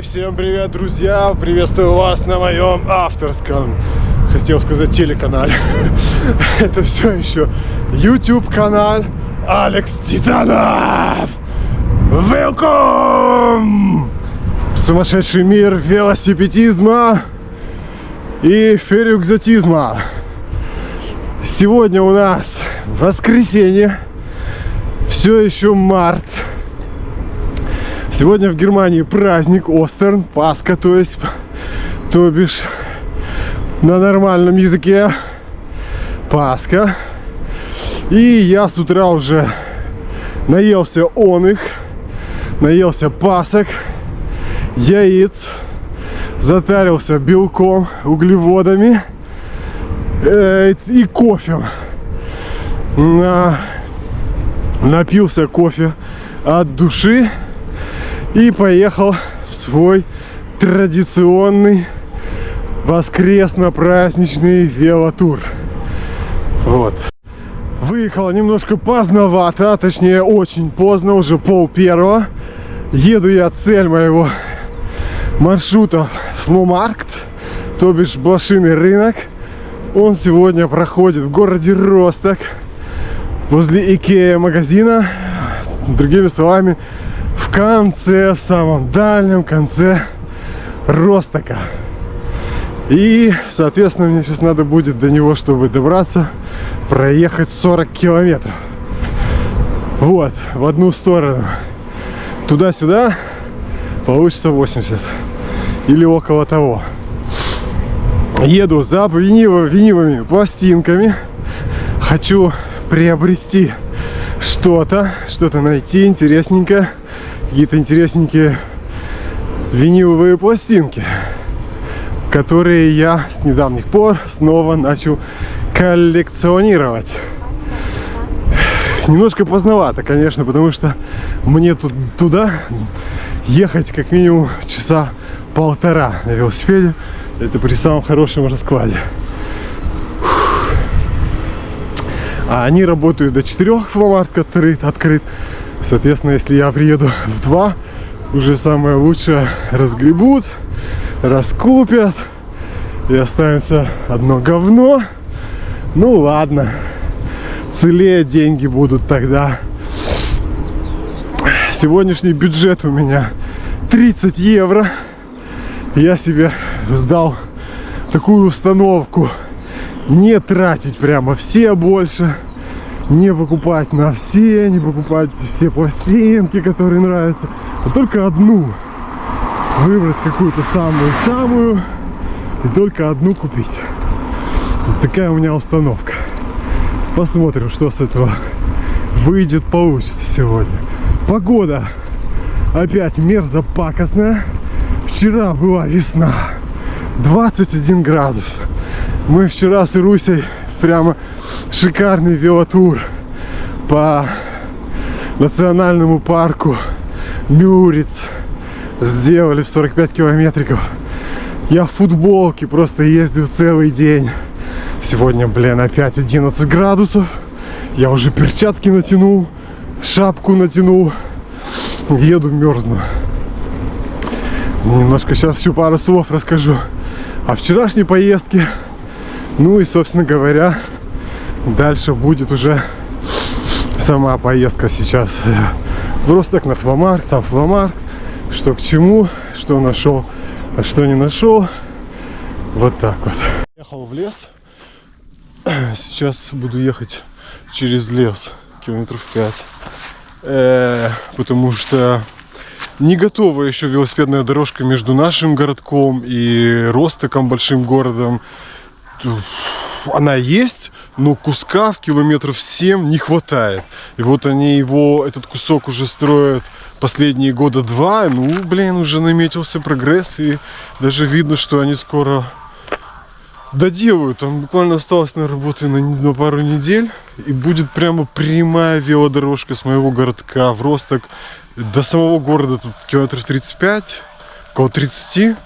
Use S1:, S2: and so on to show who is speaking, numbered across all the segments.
S1: Всем привет, друзья! Приветствую вас на моем авторском, хотел сказать, телеканале. Это все еще YouTube канал Алекс Титанов. Welcome в сумасшедший мир велосипедизма и феррюкзатизма. Сегодня у нас воскресенье, все еще март. Сегодня в Германии праздник Остерн, Пасха, то бишь на нормальном языке Пасха. И я с утра уже наелся наелся пасок, яиц, затарился белком, углеводами и кофе. Напился кофе от души и поехал в свой традиционный воскресно-праздничный велотур. Вот. Выехал немножко поздновато, точнее очень поздно, уже 12:30. Еду я, цель моего маршрута, Фломаркт, то бишь блошиный рынок. Он сегодня проходит в городе Росток, возле Икеа магазина. Другими словами, в конце, в самом дальнем конце Ростока. И, соответственно, мне сейчас надо будет до него, чтобы добраться, проехать 40 километров. Вот, в одну сторону. Туда-сюда получится 80. Или около того. Еду за виниловыми пластинками. Хочу приобрести что-то найти интересненькое. Какие-то интересненькие виниловые пластинки, которые я с недавних пор снова начал коллекционировать. Немножко поздновато, конечно, потому что мне туда ехать как минимум часа полтора на велосипеде. Это при самом хорошем раскладе. А они работают до 4, Фломаркт открыт. Соответственно, если я приеду в 2, уже самое лучшее разгребут, раскупят, и останется одно говно. Ну ладно, целее деньги будут тогда. Сегодняшний бюджет у меня 30 евро. Я себе сдал такую установку: не тратить прямо все больше, не покупать на все, не покупать все пластинки, которые нравятся, а только одну. Выбрать какую-то самую-самую и только одну купить. Вот такая у меня установка. Посмотрим, что с этого выйдет, получится сегодня. Погода опять мерзопакостная. Вчера была весна, 21 градус. Мы вчера с Ирусей прямо шикарный велотур по национальному парку Мюриц сделали в 45 километриков. Я в футболке просто ездил целый день. Сегодня, опять 11 градусов. Я уже перчатки натянул, шапку натянул. Еду, мерзну. Немножко сейчас еще пару слов расскажу о вчерашней поездке. Ну и, собственно говоря, дальше будет уже сама поездка сейчас в Росток на Фломаркт, сам Фломаркт, что к чему, что нашел, а что не нашел. Вот так вот. Ехал в лес. Сейчас буду ехать через лес километров 5. Потому что не готова еще велосипедная дорожка между нашим городком и Ростоком, большим городом. Она есть, но куска в километров 7 не хватает. И вот они этот кусок уже строят последние года 2. Ну, уже наметился прогресс. И даже видно, что они скоро доделают. Там буквально осталось на работе на пару недель. И будет прямо прямая велодорожка с моего городка в Росток до самого города. Тут километров 35, около 30.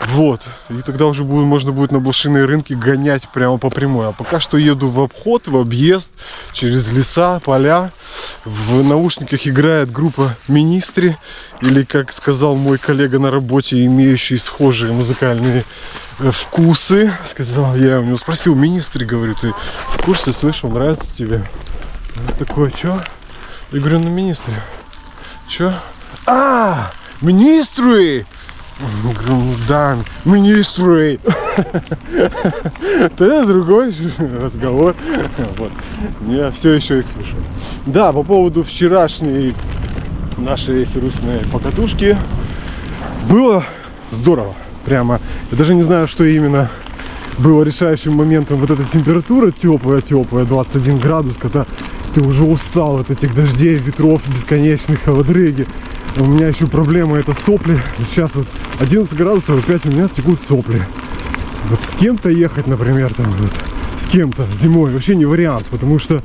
S1: Вот, и тогда уже можно будет на блошиные рынки гонять прямо по прямой. А пока что еду в обход, в объезд, через леса, поля. В наушниках играет группа Министри, или, как сказал мой коллега на работе, имеющий схожие музыкальные вкусы. Сказал, я у него спросил, Министри, говорю, ты в курсе, слышал, нравится тебе? Он такой, чё? Я говорю, ну Министри. Чё? А, Министри! Я говорю, ну да, Министри. Это другой разговор. Вот. Я все еще их слушаю. Да, по поводу вчерашней нашей сирусной покатушки. Было здорово. Прямо. Я даже не знаю, что именно было решающим моментом. Вот эта температура теплая, 21 градус, когда ты уже устал от этих дождей, ветров, бесконечных, холодрыги. У меня еще проблема, это сопли. Сейчас вот 11 градусов, опять у меня текут сопли. Вот с кем-то ехать, например, там вот, с кем-то зимой вообще не вариант, потому что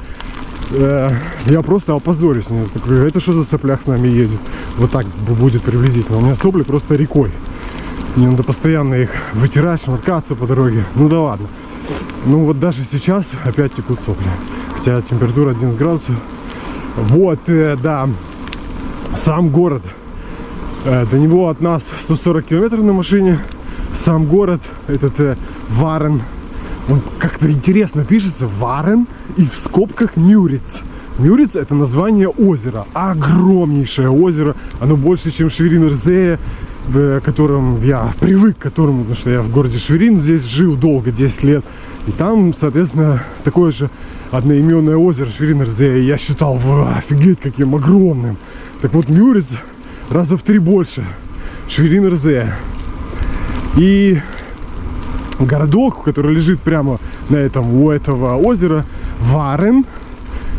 S1: я просто опозорюсь. Такой, это что за соплях с нами едет? Вот так будет приблизительно. У меня сопли просто рекой. Мне надо постоянно их вытирать, шмаркаться по дороге. Ну да ладно. Ну вот даже сейчас опять текут сопли. Хотя температура 11 градусов. Вот, да. Сам город. До него от нас 140 километров на машине. Сам город, этот Варен. Он как-то интересно пишется. Варен и в скобках Мюриц. Мюриц — это название озера. Огромнейшее озеро. Оно больше, чем Шверин-Эрзея, в котором я привык, к которому, потому что я в городе Шверин здесь жил долго, 10 лет. И там, соответственно, такое же одноименное озеро Шверин-Эрзея. Я считал, офигеть, каким огромным. Так вот, Мюриц раза в 3 больше Шверин-Эрзея. И городок, который лежит прямо на этом, у этого озера, Варен,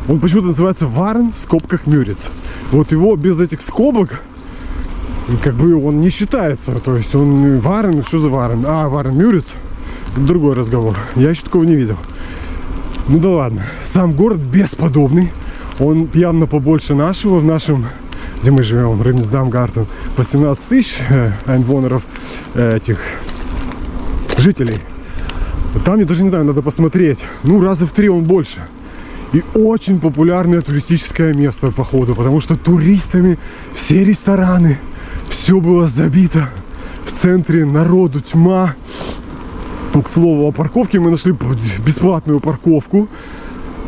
S1: он почему-то называется Варен в скобках Мюриц. Вот его без этих скобок, как бы он не считается. То есть он Варен, что за Варен? А, Варен Мюриц, другой разговор. Я еще такого не видел. Ну да ладно. Сам город бесподобный. Он явно побольше нашего. В нашем, где мы живем, Ремсдамгартен, 18 тысяч айнвонеров, этих жителей. Там, я даже не знаю, надо посмотреть. Ну, раза в 3 он больше. И очень популярное туристическое место, походу, потому что туристами все рестораны, все было забито. В центре народу тьма. К слову, о парковке мы нашли бесплатную парковку.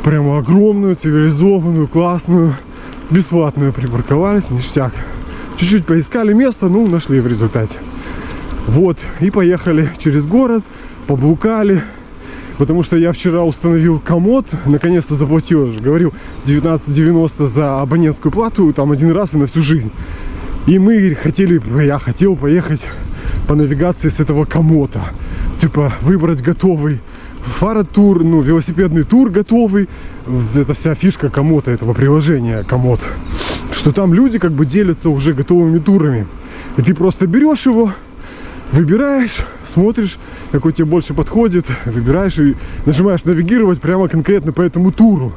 S1: Прямо огромную, цивилизованную, классную. Бесплатную припарковались, ништяк. Чуть-чуть поискали место, ну, нашли в результате. Вот, и поехали через город, поблукали. Потому что я вчера установил комод, наконец-то заплатил, говорил, 19,90 за абонентскую плату, там один раз и на всю жизнь. И я хотел поехать по навигации с этого комота. Типа выбрать готовый фаротур, ну, велосипедный тур готовый. Это вся фишка комота, этого приложения комод. Что там люди как бы делятся уже готовыми турами. И ты просто берешь его, выбираешь, смотришь, какой тебе больше подходит, выбираешь и нажимаешь навигировать прямо конкретно по этому туру.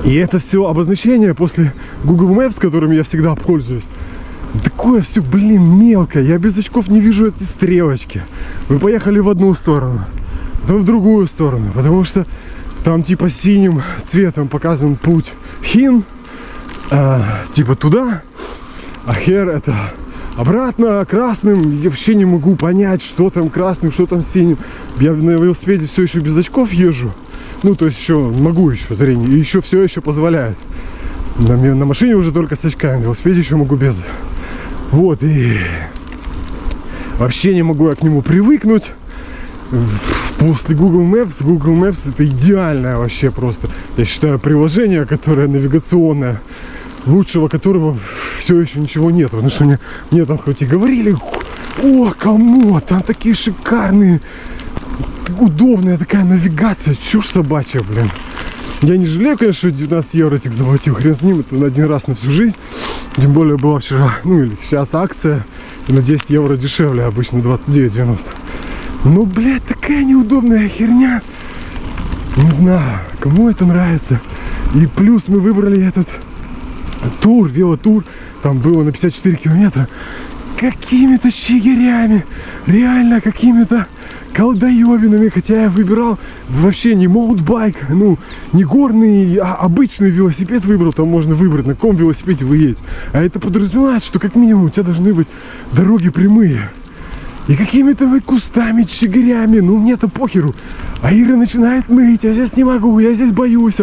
S1: И это все обозначение после Google Maps, которым я всегда пользуюсь. Такое все, блин, мелкое. Я без очков не вижу эти стрелочки. Мы поехали в одну сторону, потом в другую сторону, потому что там типа синим цветом показан путь Хин, типа туда, а Хер это обратно красным. Я вообще не могу понять, что там красным, что там синим. Я на велосипеде все еще без очков езжу. Ну, то есть еще могу еще зрение. И еще все еще позволяет. На машине уже только с очками. На велосипеде еще могу без. Вот, и вообще не могу я к нему привыкнуть. После Google Maps это идеальное вообще просто, я считаю, приложение, которое навигационное, лучшего которого все еще ничего нет. Потому что мне там хоть и говорили, о, кому, там такие шикарные, удобная такая навигация, чушь собачья, блин. Я не жалею, конечно, что 19 евро этих заплатил, хрен с ним, это на один раз на всю жизнь. Тем более была вчера, ну или сейчас акция, на 10 евро дешевле, обычно 29,90. Ну, блядь, такая неудобная херня. Не знаю, кому это нравится. И плюс мы выбрали этот тур, велотур. Там было на 54 километра. какими-то чигирями, реально какими-то колдоебинами, хотя я выбирал вообще не моутбайк, ну, не горный, а обычный велосипед выбрал, там можно выбрать, на каком велосипеде вы едете. А это подразумевает, что как минимум у тебя должны быть дороги прямые. И какими-то кустами, чигирями, ну мне-то похеру. А Ира начинает ныть, я здесь не могу, я здесь боюсь.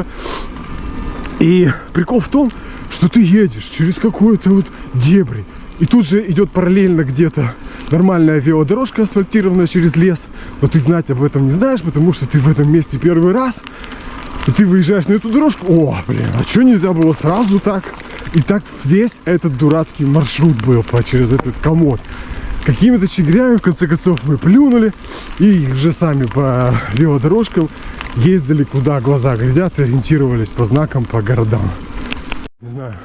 S1: И прикол в том, что ты едешь через какое-то вот дебри. И тут же идет параллельно где-то нормальная велодорожка асфальтированная через лес. Но ты знать об этом не знаешь, потому что ты в этом месте первый раз. И ты выезжаешь на эту дорожку. О, блин, а что нельзя было сразу так? И так весь этот дурацкий маршрут был через этот комод. Какими-то чигрями, в конце концов, мы плюнули и уже сами по велодорожкам ездили, куда глаза глядят, и ориентировались по знакам, по городам. Не знаю,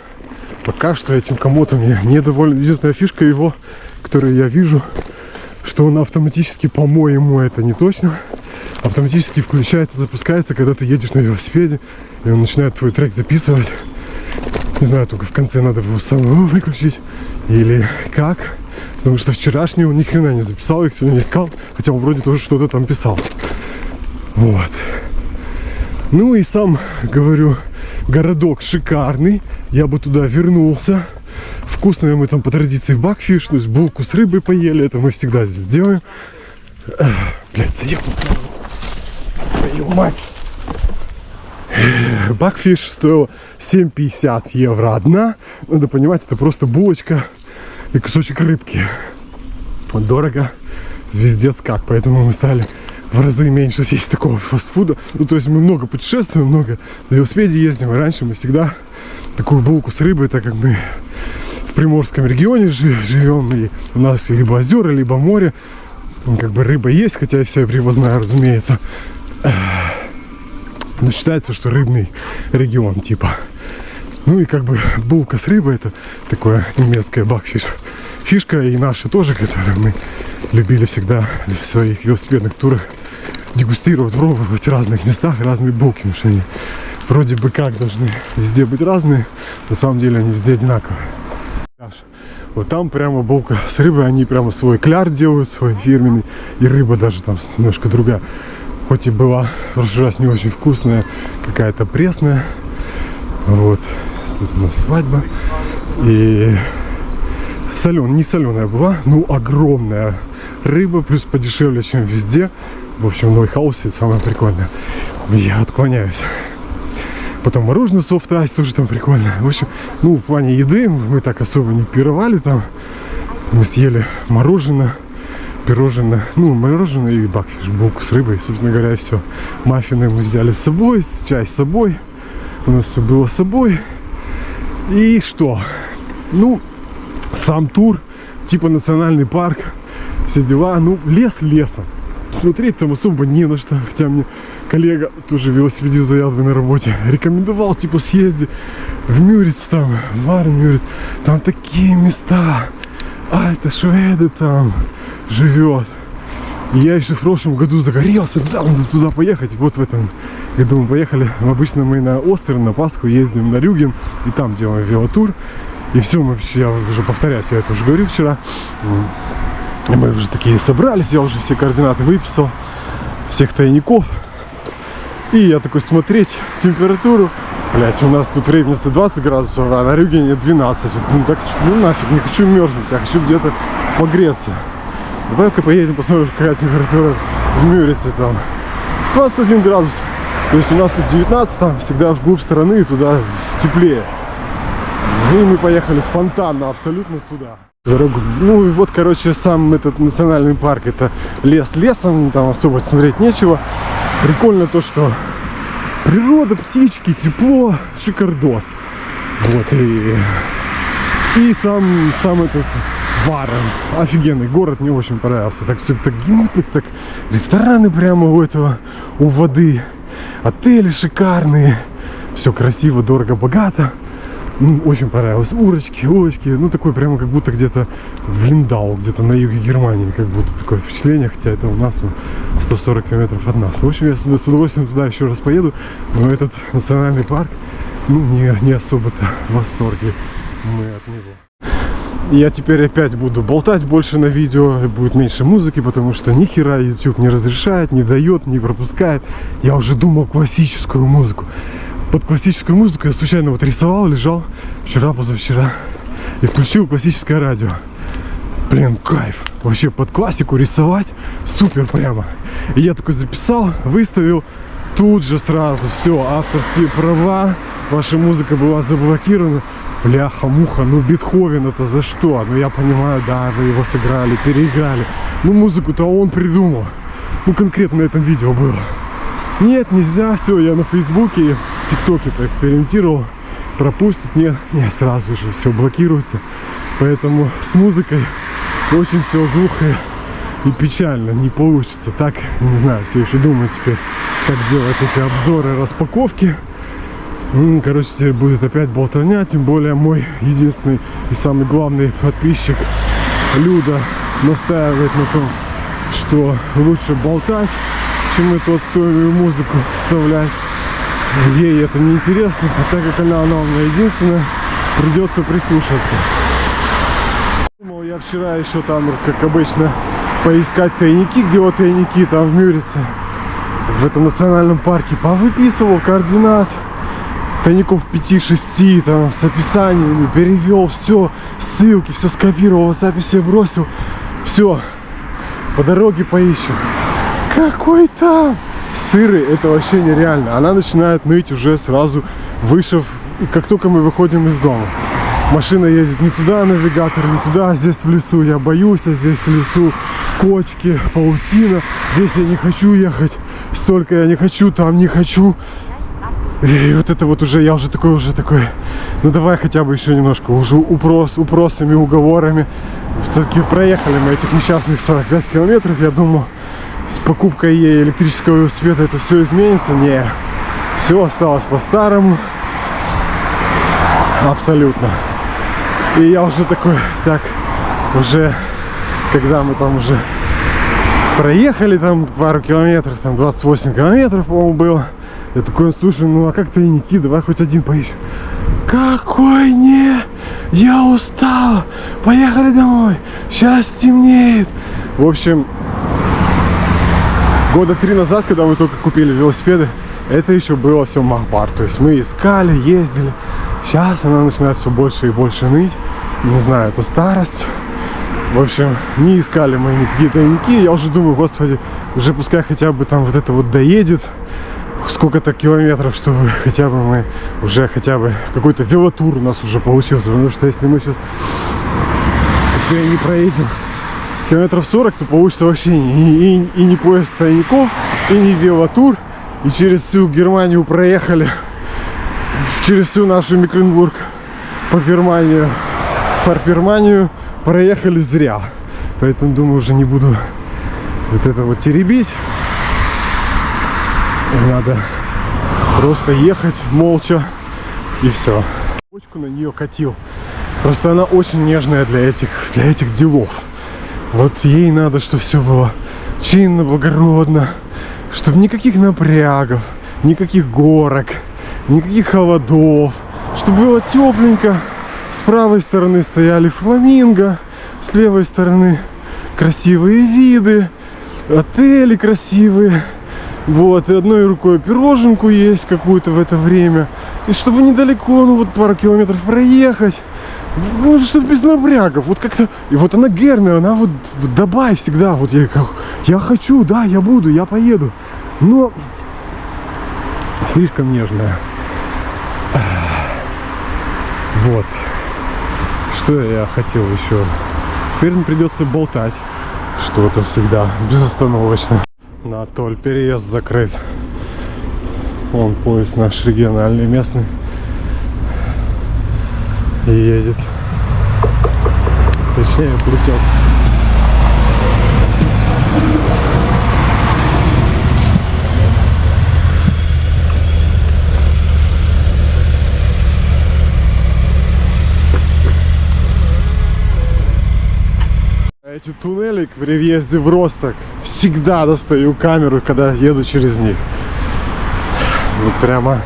S1: пока что этим комотом я недоволен. Единственная фишка его, которую я вижу, что он автоматически, по-моему, это не точно, автоматически включается, запускается, когда ты едешь на велосипеде, и он начинает твой трек записывать. Не знаю, только в конце надо его самого выключить или как. Потому что вчерашний он ни хрена не записал, их сегодня не искал, хотя он вроде тоже что-то там писал. Вот. Ну и сам, говорю, городок шикарный. Я бы туда вернулся. Вкусное мы там по традиции бакфиш, то есть булку с рыбой поели. Это мы всегда здесь делаем. Блядь, заехал. Твою мать. Бакфиш стоил 7,50 евро одна. Надо понимать, это просто булочка и кусочек рыбки. Дорого, звездец как. Поэтому мы стали в разы меньше съесть такого фастфуда. Ну, то есть мы много путешествуем, много на велосипеде ездим. И раньше мы всегда такую булку с рыбой, так как мы в Приморском регионе живем, и у нас либо озера, либо море. Как бы рыба есть, хотя я вся привозная, разумеется. Но считается, что рыбный регион, типа. Ну и как бы булка с рыбой — это такое немецкое бакфиш. Фишка и наша тоже, которую мы любили всегда в своих велосипедных турах дегустировать, пробовать в разных местах разные булки, потому что они вроде бы как должны везде быть разные, на самом деле они везде одинаковые. Вот там прямо булка с рыбой, они прямо свой кляр делают, свой фирменный, и рыба даже там немножко другая. Хоть и была в прошлый раз не очень вкусная, какая-то пресная. Вот. Тут у нас свадьба. И не соленая была, ну огромная рыба, плюс подешевле, чем везде. В общем, в Нойхаусе самое прикольное. Я отклоняюсь. Потом мороженое софт айс тоже там прикольно. В общем, ну в плане еды мы так особо не пировали там. Мы съели мороженое, пирожное, ну мороженое и бакфиш, булку с рыбой. Собственно говоря, все. Маффины мы взяли с собой, чай с собой. У нас все было с собой. И что? Ну, сам тур, типа национальный парк, все дела. Ну, лес лесом. Смотреть там особо не на что. Хотя мне коллега, тоже велосипедист заядлый на работе, рекомендовал, типа, съезди в Мюриц там, в Армюриц. Там такие места. Альта Шведы там живет. И я еще в прошлом году загорелся, да, надо туда поехать. Вот в этом году мы поехали. Обычно мы на Остерн, на Пасху ездим на Рюген, и там делаем велотур. И все, я уже повторяюсь, я это уже говорил вчера. И мы уже такие собрались, я уже все координаты выписал, всех тайников. И я такой смотреть температуру. Блять, у нас тут в Рейбнице 20 градусов, а на Рюгене 12. Ну так, ну нафиг, не хочу мерзнуть, я хочу где-то погреться. Давай-ка поедем, посмотрим, какая температура в Мюрице там. 21 градус. То есть у нас тут 19, там всегда вглубь страны, туда теплее. И мы поехали спонтанно абсолютно туда. Дорогу. Ну и вот, короче, сам этот национальный парк, это лес лесом, там особо смотреть нечего. Прикольно то, что природа, птички, тепло, шикардос. Вот, и сам этот Варен, офигенный город, мне очень понравился. Так все так гемутных, так рестораны прямо у воды, отели шикарные, все красиво, дорого, богато. Ну, очень понравилось. Урочки, ну такой прямо как будто где-то в Линдау, где-то на юге Германии, как будто такое впечатление, хотя это у нас 140 километров от нас. В общем, я с удовольствием туда еще раз поеду, но этот национальный парк, ну, не особо-то в восторге мы от него. Я теперь опять буду болтать больше на видео, будет меньше музыки, потому что ни хера YouTube не разрешает, не дает, не пропускает. Я уже думал классическую музыку. Под классическую музыку я случайно вот рисовал, лежал вчера, позавчера и включил классическое радио. Блин, кайф. Вообще под классику рисовать супер прямо. И я такой записал, выставил, тут же сразу все, авторские права, ваша музыка была заблокирована. Бляха-муха, ну Бетховен это за что? Ну я понимаю, да, вы его сыграли, переиграли. Ну музыку-то он придумал. Ну конкретно на этом видео было. Нет, нельзя, все, я на Фейсбуке и ТикТоке поэкспериментировал. Пропустит, нет, сразу же все блокируется. Поэтому с музыкой очень все глухо и печально, не получится. Так, не знаю, все еще думаю теперь, как делать эти обзоры, распаковки. Короче, теперь будет опять болтовня, тем более мой единственный и самый главный подписчик Люда настаивает на том, что лучше болтать, чем эту отстойную музыку вставлять. Ей это не интересно, а так как она у меня единственная, придется прислушаться. Думал я вчера еще там, как обычно, поискать тайники, где вот тайники там в Мюрице, в этом национальном парке, повыписывал координат. Тайников 5-6, там, с описаниями, перевел все, ссылки, все скопировал, в WhatsApp себе бросил. Все, по дороге поищем. Какой там? Сыры, это вообще нереально. Она начинает ныть уже сразу, вышив, как только мы выходим из дома. Машина едет не туда, навигатор не туда, а здесь в лесу я боюсь, а здесь в лесу кочки, паутина. Здесь я не хочу ехать, столько я не хочу, там не хочу. И вот это вот уже, я уже такой, ну давай хотя бы еще немножко, уже упросами, уговорами. Все-таки проехали мы этих несчастных 45 километров, я думал, с покупкой ей электрического велосипеда это все изменится. Не, все осталось по-старому, абсолютно. И я уже такой, так, уже, когда мы там уже проехали там пару километров, там 28 километров, по-моему, было. Я такой, слушай, ну а как тайники, давай хоть один поищем. Какой не? Я устал. Поехали домой. Сейчас стемнеет. В общем, года 3 назад, когда мы только купили велосипеды, это еще было все махбар. То есть мы искали, ездили. Сейчас она начинает все больше и больше ныть. Не знаю, это старость. В общем, не искали мы никакие тайники. Я уже думаю, господи, уже пускай хотя бы там вот это вот доедет. Сколько-то километров, чтобы хотя бы мы уже хотя бы какой-то велотур у нас уже получился. Потому что если мы сейчас еще и не проедем километров 40, то получится вообще и не поезд тайников, и не велотур. И через всю Германию проехали, через всю нашу Мекленбург по Германию, Фарперманию проехали зря. Поэтому думаю, уже не буду вот это вот теребить. Надо просто ехать молча и все. Почку на нее катил. Просто она очень нежная для этих делов. Вот ей надо, чтобы все было чинно, благородно, чтобы никаких напрягов, никаких горок, никаких холодов, чтобы было тепленько. С правой стороны стояли фламинго, с левой стороны красивые виды, отели красивые. Вот, и одной рукой пироженку есть какую-то в это время. И чтобы недалеко, ну вот пару километров проехать. Ну, чтобы без напрягов. Вот как-то. И вот она герная, она вот добавь всегда. Вот я хочу, да, я буду, я поеду. Но слишком нежная. Вот. Что я хотел еще? Теперь мне придется болтать. Что-то всегда безостановочно. На Толь переезд закрыт. Вон поезд наш региональный, местный. И едет. Точнее, крутится. Эти туннели при въезде в Росток всегда достаю камеру, когда еду через них. Вот прямо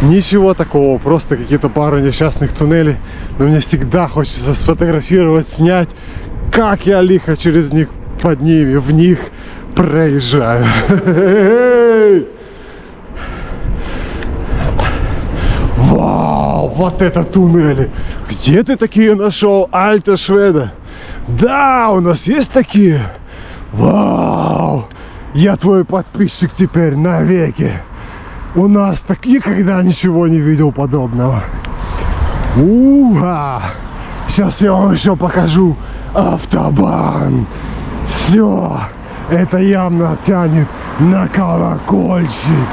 S1: Ничего такого, просто какие-то пару несчастных туннелей. Но мне всегда хочется сфотографировать, снять, как я лихо через них, под ними, в них проезжаю. Вау, вот это туннели! Где ты такие нашел, Альта Шведа? Да, у нас есть такие? Вау! Я твой подписчик теперь навеки. У нас так никогда ничего не видел подобного. Уха! Сейчас я вам еще покажу автобан. Все, это явно тянет на колокольчик.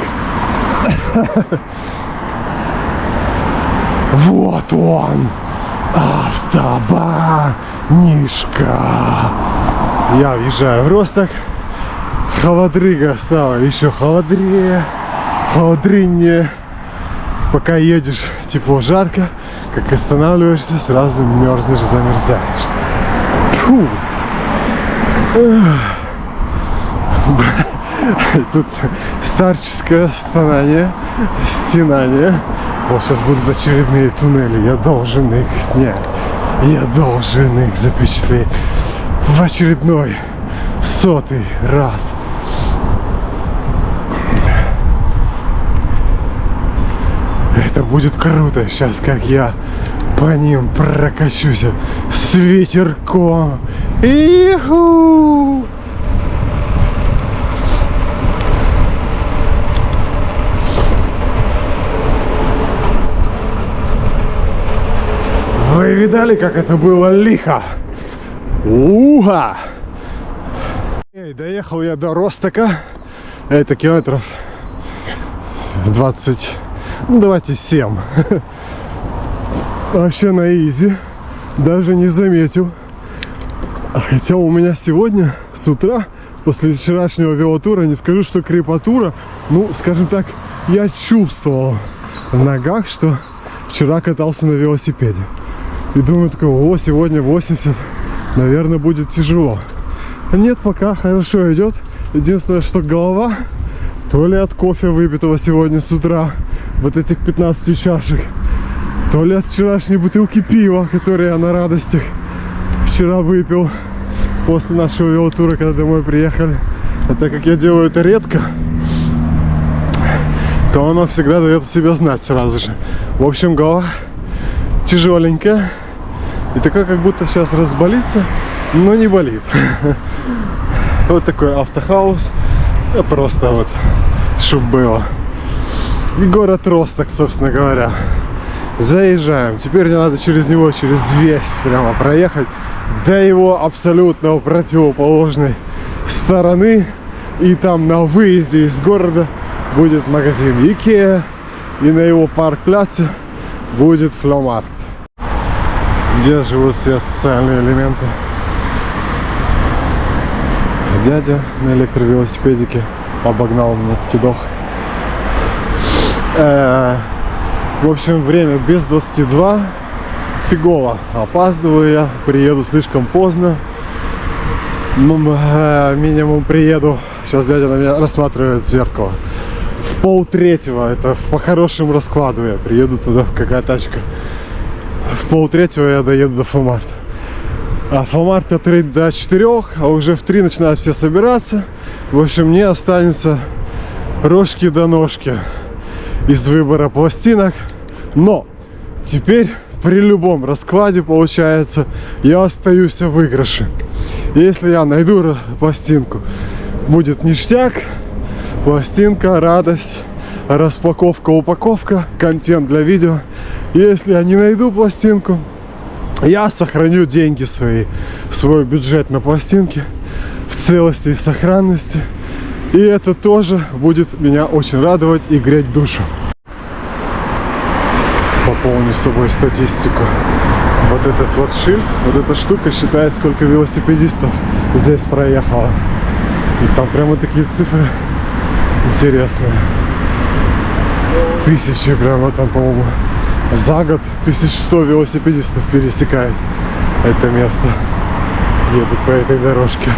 S1: Вот он, автобанишка. Я въезжаю в Росток. Холодрыга стала еще холодрее, холодрыннее. Пока едешь, тепло, жарко. Как останавливаешься, сразу мерзнешь, замерзаешь. Фу. Тут старческое стенание. Вот сейчас будут очередные туннели. Я должен их снять. Я должен их запечатлеть в очередной 100-й раз. Это будет круто. Сейчас как я по ним прокачусь с ветерком. Иху! Вы видали, как это было лихо? Уха! Доехал я до Ростока. Это километров 20, ну давайте 7. Вообще на изи. Даже не заметил. Хотя у меня сегодня с утра, после вчерашнего велотура, не скажу, что крепатура, ну, скажем так, я чувствовал в ногах, что вчера катался на велосипеде. И думаю, такой, о, сегодня 80, наверное, будет тяжело. Нет, пока хорошо идет. Единственное, что голова, то ли от кофе выпитого сегодня с утра, вот этих 15 чашек, то ли от вчерашней бутылки пива, которую я на радостях вчера выпил после нашего велотура, когда домой приехали. А так как я делаю это редко, то оно всегда дает о себе знать сразу же. В общем, голова тяжеленькая. И такое, как будто сейчас разболится, но не болит. Вот такой автохаус. Просто вот, чтоб было. И город Росток, собственно говоря. Заезжаем. Теперь мне надо через него, через весь прямо проехать до его абсолютно противоположной стороны. И там на выезде из города будет магазин Икеа. И на его парк-пляце будет фломаркт, где живут все социальные элементы. Дядя на электровелосипедике обогнал меня, таки дох. В общем, время без 22. Фигово. Опаздываю я, приеду слишком поздно. Минимум приеду. Сейчас дядя на меня рассматривает в зеркало. В 2:30. Это по хорошему раскладу я приеду туда, какая тачка. В 2:30 я доеду до Фомарта. А Фомарт открыт до 4, а уже в 3 начинают все собираться. В общем, мне останется рожки до ножки из выбора пластинок. Но теперь при любом раскладе, получается, я остаюсь в выигрыше. Если я найду пластинку, будет ништяк. Пластинка, радость, распаковка, упаковка, контент для видео. Если я не найду пластинку, я сохраню деньги свои, свой бюджет на пластинки в целости и сохранности. И это тоже будет меня очень радовать и греть душу. Пополню с собой статистику. Вот этот вот шильд, вот эта штука считает, сколько велосипедистов здесь проехало. И там прямо такие цифры интересные. Тысячи прямо там, по-моему, за год 1100 велосипедистов пересекает это место. Едут по этой дорожке.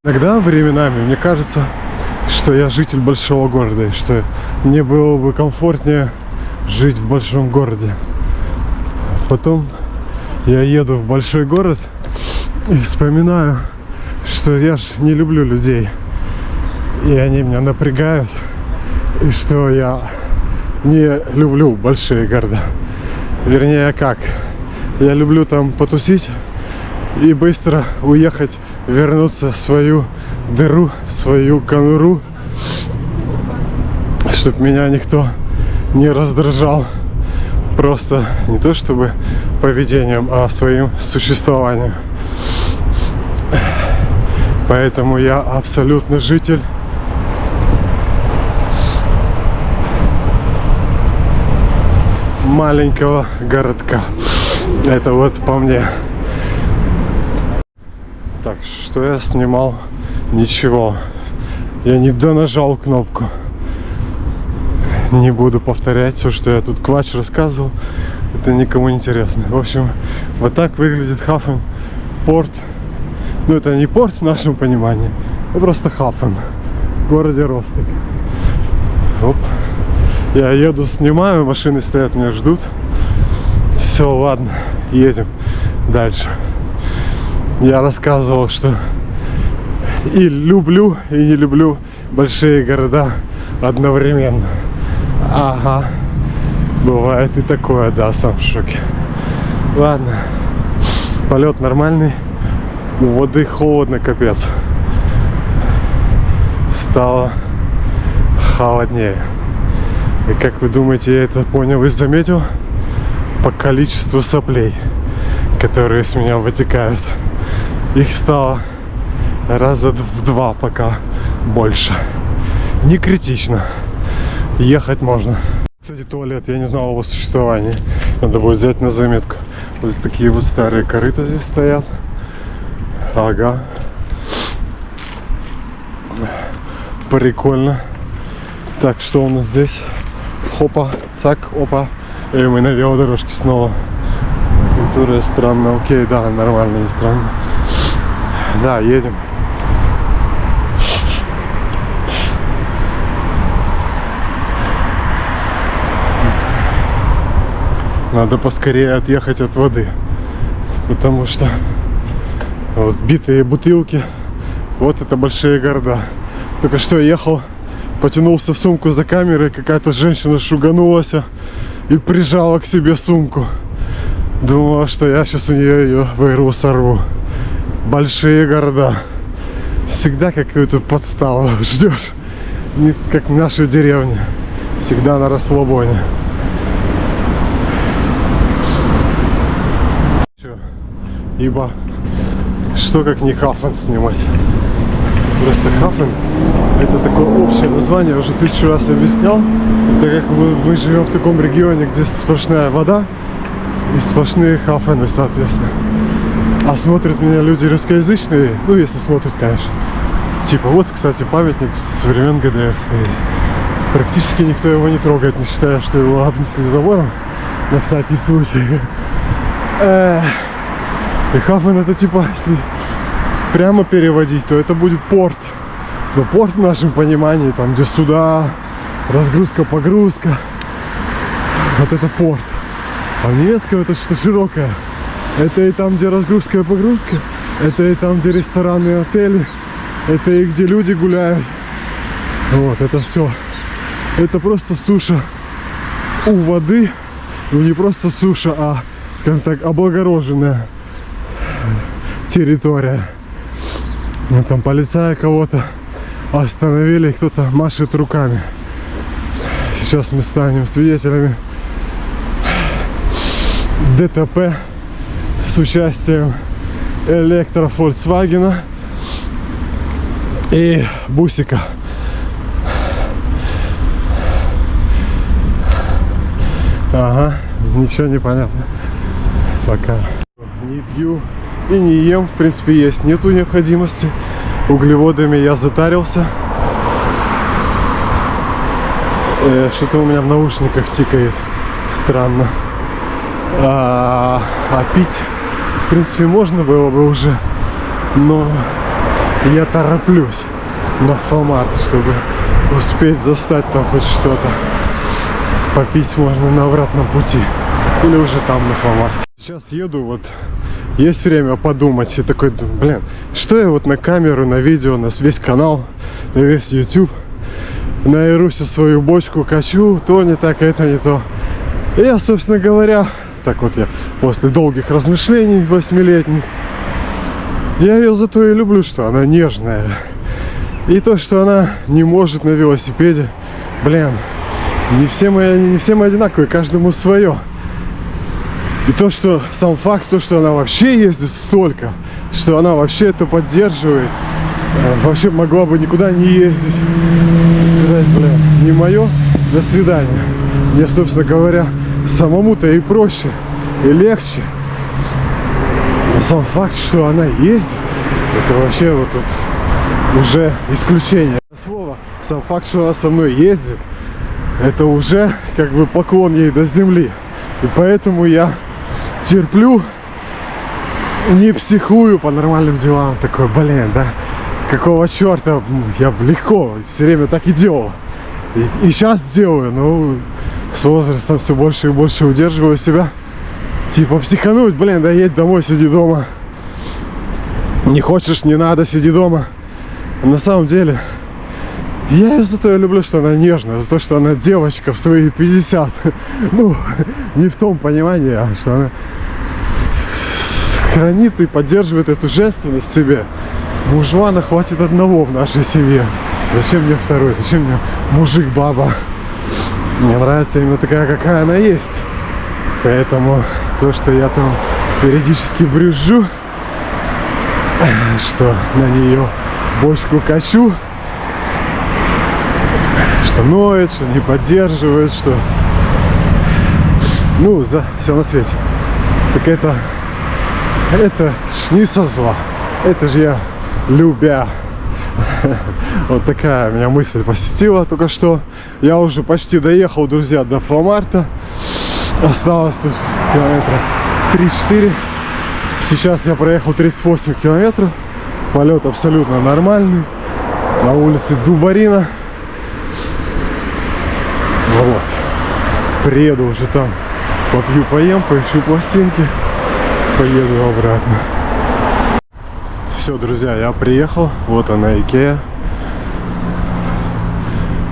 S1: Иногда временами мне кажется, что я житель большого города, и что мне было бы комфортнее жить в большом городе. Потом я еду в большой город и вспоминаю, что я ж не люблю людей, и они меня напрягают, и что я не люблю большие города. Вернее, как, я люблю там потусить и быстро уехать, вернуться в свою дыру, в свою конуру, чтобы меня никто не раздражал. Просто не то чтобы поведением, а своим существованием. Поэтому я абсолютно житель маленького городка. Это вот по мне. Так, что я снимал? Ничего. Я не донажал кнопку. Не буду повторять все, что я тут квач рассказывал. Это никому не интересно. В общем, вот так выглядит Хафен порт. Ну, это не порт в нашем понимании, а просто Хафен в городе Росток. Оп. Я еду, снимаю, машины стоят, меня ждут. Все, ладно, едем дальше. Я рассказывал, что и люблю, и не люблю большие города одновременно. Ага, бывает и такое, да, сам в шоке. Ладно, полет нормальный, у воды холодно, капец. Стало холоднее. И как вы думаете, я это понял и заметил? По количеству соплей, которые с меня вытекают. Их стало раза в 2 пока больше. Не критично. Ехать можно. Кстати, туалет, я не знал о его существовании. Надо будет взять на заметку. Вот такие вот старые корыта здесь стоят. Ага. Прикольно. Так, что у нас здесь? Хопа, цак, опа. И мы на велодорожке снова. Культура странная. Окей, да, нормально, не странно. Да, едем. Надо поскорее отъехать от воды, потому что вот битые бутылки, вот это большие города. Только что я ехал, потянулся в сумку за камерой, какая-то женщина шуганулась и прижала к себе сумку. Думала, что я сейчас у нее ее вырву, сорву. Большие города. Всегда какую-то подставу ждешь. Не как в нашей деревне. Всегда на расслабоне. Ибо что как не Хафен снимать. Просто Хафен это такое общее название, я уже 1000 раз объяснял. Так как мы живем в таком регионе, где сплошная вода и сплошные Хафены, соответственно. А смотрят меня люди русскоязычные, ну если смотрят, конечно. Типа вот, кстати, памятник с времен ГДР стоит. Практически никто его не трогает, не считая, что его обнесли забором на всякий случай. И Хафен это типа, если прямо переводить, то это будет порт. Но порт в нашем понимании, там где суда, разгрузка, погрузка, вот это порт. А в немецком это что-то широкое. Это и там, где разгрузка и погрузка, это и там, где рестораны и отели, это и где люди гуляют. Вот, это все. Это просто суша у воды, ну не просто суша, а, скажем так, облагороженная территория. Ну, там полицаи кого-то остановили, кто-то машет руками. Сейчас мы станем свидетелями ДТП с участием электро-фольксвагена и бусика. Ага, ничего не понятно пока. Не пью и не ем, в принципе, есть нету необходимости. Углеводами я затарился. Что-то у меня в наушниках тикает. Странно. А пить, в принципе, можно было бы уже. Но я тороплюсь. на Фомарт, чтобы успеть застать там хоть что-то. Попить можно на обратном пути. Или уже там на Фомарте. Сейчас еду, вот есть время подумать. И такой, блин, что я вот на камеру, на видео, на весь канал, на весь YouTube на Ирусю свою бочку качу, то не так, это не то. И я, собственно говоря, так вот я после долгих размышлений 8-летних, я ее зато и люблю, что она нежная. И то, что она не может на велосипеде, блин, не все мы одинаковые, каждому свое. И то, что сам факт, то, что она вообще ездит столько, что она вообще это поддерживает, вообще могла бы никуда не ездить. И сказать, блин, не мое, до свидания. Мне, собственно говоря, самому-то и проще, и легче. Но сам факт, что она ездит, это вообще вот тут уже исключение. Слово, сам факт, что она со мной ездит, это уже как бы поклон ей до земли. И поэтому я терплю, не психую по нормальным делам. Такой, блин, да, какого черта, я легко все время так и делал. И сейчас делаю, но с возрастом все больше и больше удерживаю себя. Типа психануть, блин, да едь домой, сиди дома. Не хочешь, не надо, сиди дома. На самом деле, я ее зато и люблю, что она нежная, за то, что она девочка в свои 50. Ну, не в том понимании, а что она хранит и поддерживает эту женственность в себе. Мужлана хватит одного в нашей семье. Зачем мне второй? Зачем мне мужик-баба? Мне нравится именно такая, какая она есть. Поэтому то, что я там периодически брюзжу, что на нее бочку качу, что ноет, что не поддерживает, что... Ну, за все на свете. Так это ж не со зла. Это же я любя. Вот такая меня мысль посетила только что. Я уже почти доехал, друзья, до Фомарта. Осталось тут километра 3-4. Сейчас я проехал 38 километров. Полет абсолютно нормальный. На улице Дубарина. Вот. Приеду уже там. Попью, поем, поищу пластинки. Поеду обратно. Все, друзья, я приехал. Вот она, Икеа.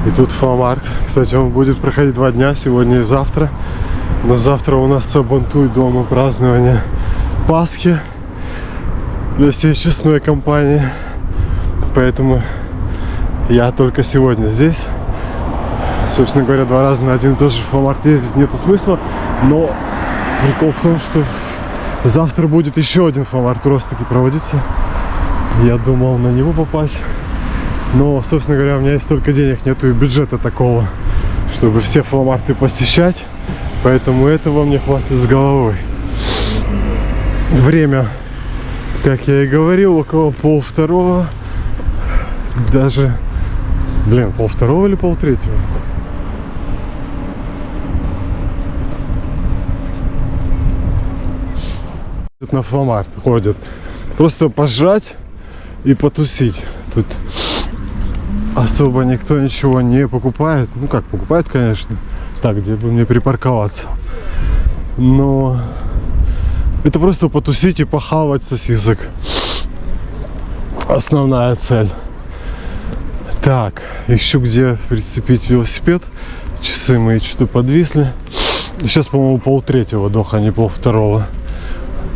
S1: И тут Фомарт. Кстати, он будет проходить 2 дня, сегодня и завтра. Но завтра у нас Сабантуй дома празднование Пасхи для всей честной компании. Поэтому я только сегодня здесь. Собственно говоря, 2 раза на один и тот же Фомарт ездить нету смысла. Но прикол в том, что завтра будет еще один Фомарт таки проводиться. Я думал на него попасть. Но, собственно говоря, у меня есть столько денег, нету и бюджета такого, чтобы все Фомарты посещать. Поэтому этого мне хватит с головой. Время, как я и говорил, около 1:30. Даже, блин, 1:30 или 1:30? На Фомарт ходят. Просто пожрать и потусить. Тут особо никто ничего не покупает. Ну как, покупает, конечно. Так, где бы мне припарковаться. Но это просто потусить и похавать сосисок. Основная цель. Так, ищу где прицепить велосипед. Часы мои что-то подвисли. Сейчас, по-моему, 1:30 дох, а не 1:30.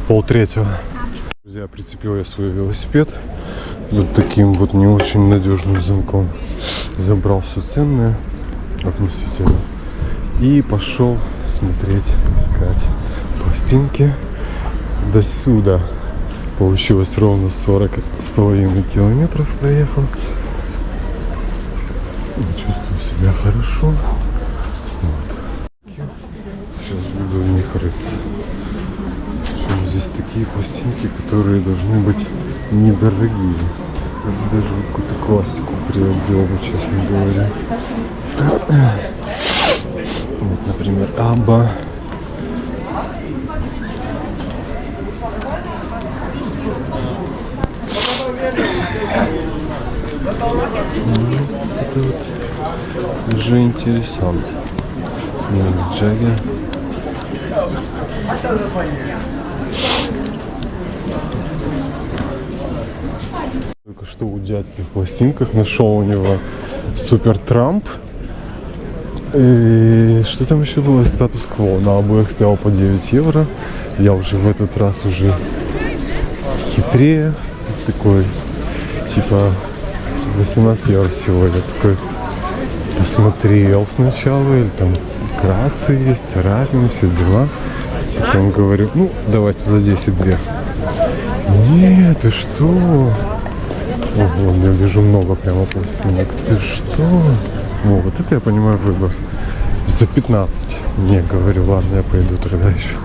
S1: 1:30. Друзья, прицепил я свой велосипед вот таким вот не очень надежным замком. Забрал все ценное относительно. И пошел смотреть, искать пластинки. До сюда получилось ровно 40,5 километров проехал. Чувствую себя хорошо. Вот. Сейчас буду в них рыться. Здесь такие пластинки, которые должны быть недорогие. Я даже какую-то классику приобрел, честно говоря. Вот, например, Абба. это вот уже интересно. Джаггер. Только что у дядьки в пластинках нашел у него Супер Трамп. И что там еще было? Статус-кво. На обоих стоял по 9 евро. Я уже в этот раз уже хитрее. Такой, типа, 18 евро всего. Я такой посмотрел сначала. Или там вкратце есть, царапины, все дела. Потом говорю, ну, давайте за 10-2. Нет, ты что? Ого, я вижу много прямо пластинок. Ты что? О, вот это я понимаю выбор. За 15. Не, говорю, ладно, я пойду тогда еще.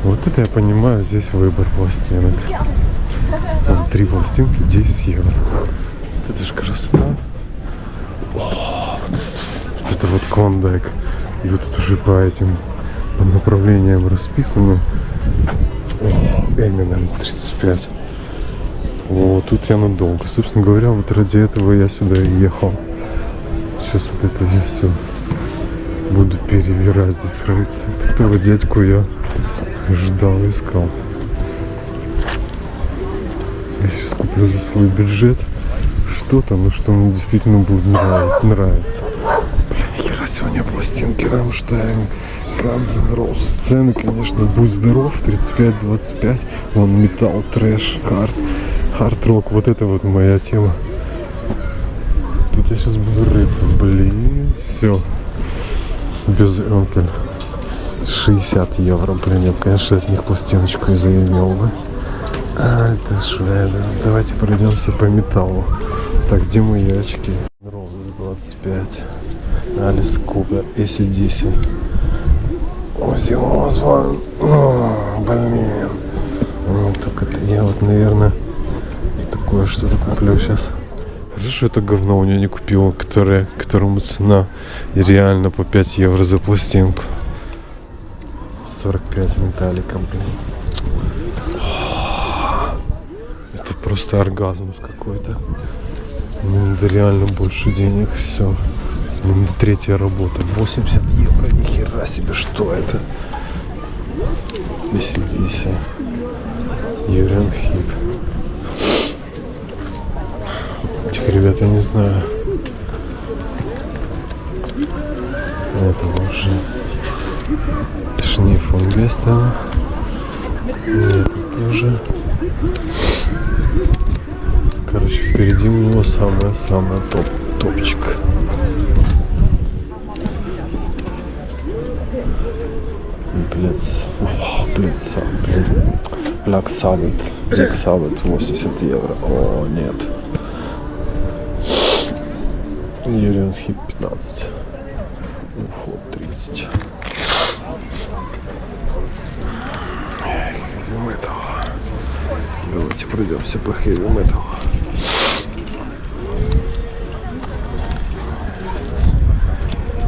S1: Вот это я понимаю, здесь выбор пластинок. Вон, 3 пластинки, 10 евро. Вот это же красота. О, вот это вот Клондайк. И вот тут уже по этим по направлениям расписаны. О, Эминем 35. О, тут я надолго. Собственно говоря, вот ради этого я сюда и ехал. Сейчас вот это я все буду перевирать здесь, рыться. Вот этого дядьку я ждал, искал. Я сейчас куплю за свой бюджет что-то, но что мне действительно будет нравиться. Блин, хера сегодня пластинки Рамштайн, Guns N' Roses. Цены, конечно, будь здоров, 35-25. Вон металл, трэш, хард-рок. Вот это вот моя тема. Тут я сейчас буду рыться. Блин, все. Без Энкель. 60 евро. Блин, я, конечно, от них пластиночку и заимел бы. А, это шведы. Давайте пройдемся по металлу. Так, где мои очки? Roses 25. Алис Купер. AC/DC. Оззи Осборн. Блин. Ну, только это я вот, наверное, такое что-то куплю сейчас. Хорошо, что это говно у нее не купил, которому цена реально по 5 евро за пластинку. 45 металлика, блин. Это просто оргазм какой-то. Мне надо реально больше денег, все. Мне надо третья работа. 80 евро, нихера себе, что это? AC/DC. Юриан Хип. Этих ребят я не знаю. Это уже Шниф фон Гестен. И это тоже. Короче, впереди у него самое топчик. Black Sabbath 80 евро. О, нет. Юриан Хип 15. Уфо 30. Heavy Metal. Давайте пройдемся по Heavy Metal.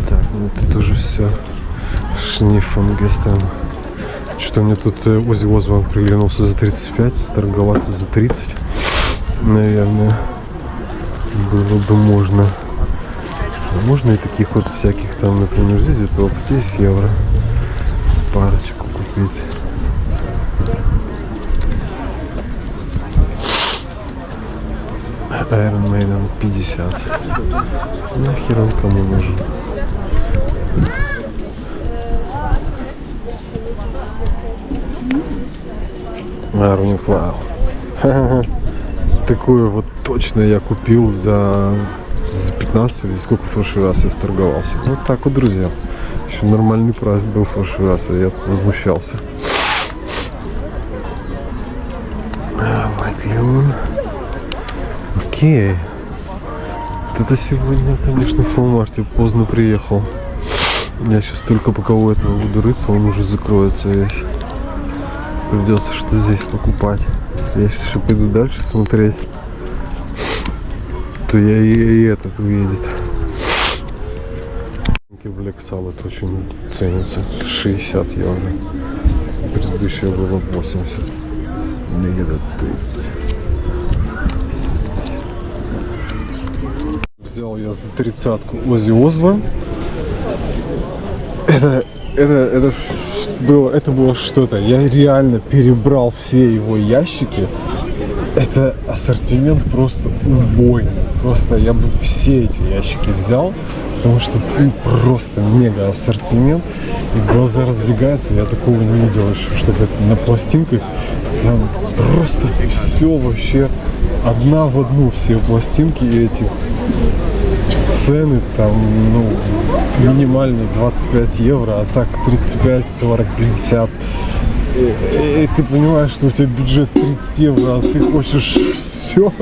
S1: Так, ну тут уже все. Шниф фон Гестен. Что мне тут Оззи Осборн приглянулся за 35, сторговаться за 30. Наверное, было бы можно. Можно и таких вот всяких там, например, здесь по 10 евро парочку купить. Iron Maiden 50. Нахер он кому нужен? Running Wild. Такую вот точно я купил за 15 или сколько в прошлый раз я сторговался. Вот так вот, друзья. Еще нормальный прайс был в прошлый раз, и я возмущался. White Lion. Окей. Это сегодня, конечно, в Walmart поздно приехал. Я сейчас только пока у этого буду рыться, он уже закроется весь. Придется что здесь покупать. Если я сейчас еще пойду дальше смотреть, то я и этот уедет. Black Sabbath очень ценится. 60 евро. Предыдущее было 80. Мне где-то 30. взял я за 30-ку Оззи Осборн. Это было что-то. Я реально перебрал все его ящики. Это ассортимент просто убойный. Просто я бы все эти ящики взял, потому что просто мега ассортимент. И глаза разбегаются. Я такого не видел еще, чтобы на пластинках там просто все вообще одна в одну, все пластинки эти. Цены там, ну, минимальные 25 евро, а так 35, 40, 50. И ты понимаешь, что у тебя бюджет 30 евро, а ты хочешь все.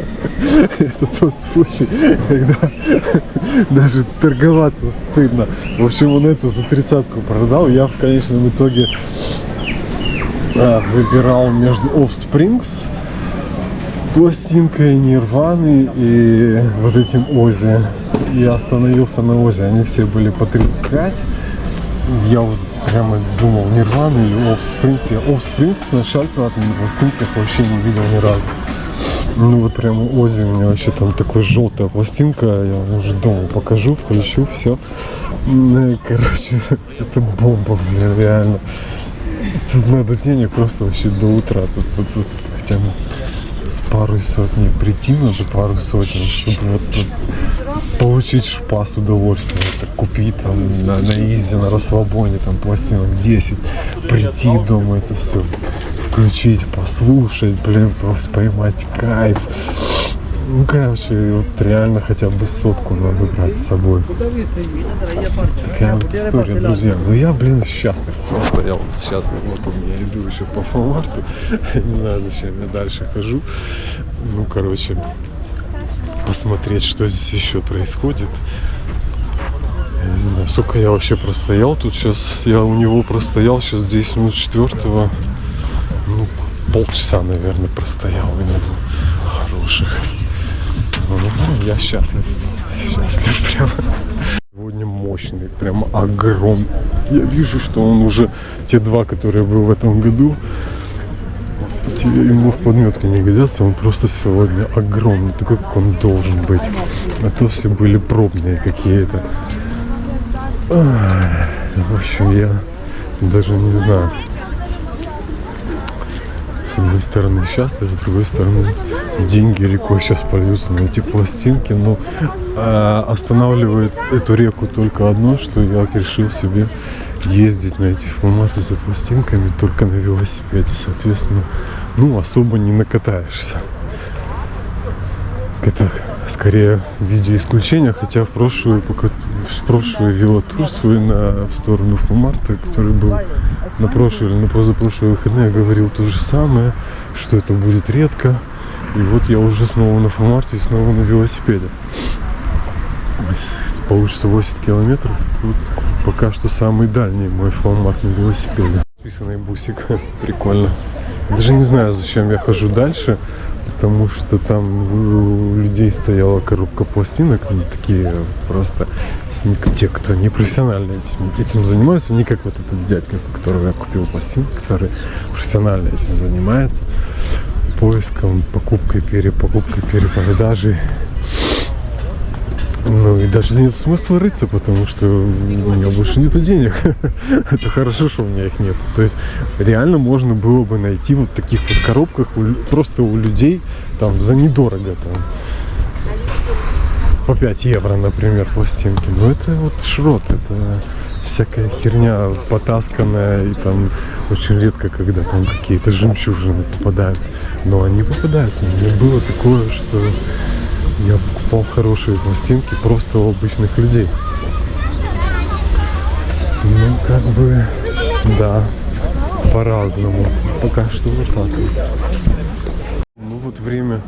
S1: Это тот случай, когда даже торговаться стыдно. В общем, он эту за 30-ку продал. Я в конечном итоге выбирал между Offsprings пластинкой, Нирваны и вот этим Оззи. Я остановился на Оззи, они все были по 35. Я вот прямо думал, Нирвана или Offsprings. Я Offsprings на шальпратных пластинках вообще не видел ни разу. Ну вот прямо Оззи, у меня вообще там такая желтая пластинка. Я уже дома покажу, включу, все. Ну, короче, это бомба, блин, реально. Тут надо денег просто вообще до утра. Тут хотя бы с парой сотней прийти надо, пару сотен, чтобы вот получить шпас удовольствие. Так, купить там на изи, на расслабоне там пластинок 10, прийти дома, это все включить, послушать, блин, просто поймать кайф. Ну, короче, вот реально хотя бы сотку надо брать с собой. Такая вот история, друзья. Ну я, блин, счастлив. Просто я вот счастлив. Вот у меня иду еще по фомарту. Не знаю, зачем я дальше хожу. Ну, короче, посмотреть, что здесь еще происходит. Я не знаю, сколько я вообще простоял тут сейчас. Я у него простоял сейчас 10 минут 4-го. Ну, полчаса, наверное, простоял у него. Хороших. Я счастлив. Счастлив прямо. Сегодня мощный, прямо огромный. Я вижу, что он уже, те два, которые был в этом году, ему в подметке не годятся. Он просто сегодня огромный, такой, как он должен быть. А то все были пробные какие-то. В общем, я даже не знаю. С одной стороны счастлив, с другой стороны деньги рекой сейчас польются на эти пластинки. Но останавливает эту реку только одно, что я решил себе ездить на эти форматы за пластинками только на велосипеде. Соответственно, ну, особо не накатаешься. Это скорее в виде исключения, хотя в прошлый велотур свой в сторону Фомарта, который был на прошлые или на позапрошлые выходные, я говорил то же самое, что это будет редко. И вот я уже снова на Фомарте и снова на велосипеде. Получится 80 километров. Тут пока что самый дальний мой Фомарт на велосипеде. Списанный бусик. Прикольно. Даже не знаю, зачем я хожу дальше. Потому что там у людей стояла коробка пластинок, они такие просто те, кто не профессионально этим занимаются, не как вот этот дядька, у которого я купил пластинки, который профессионально этим занимается, поиском, покупкой, перепродажей. Ну и даже нет смысла рыться, потому что у меня больше нету денег. Это хорошо, что у меня их нет. То есть реально можно было бы найти вот таких вот коробках просто у людей там за недорого, там по 5 евро, например, пластинки. Но это вот шрот, это всякая херня потасканная, и там очень редко, когда там какие-то жемчужины попадаются. Но они попадаются. У меня было такое, что я покупал хорошие пластинки просто у обычных людей. Ну, как бы, да, по-разному. Пока что вот так. Ну, вот время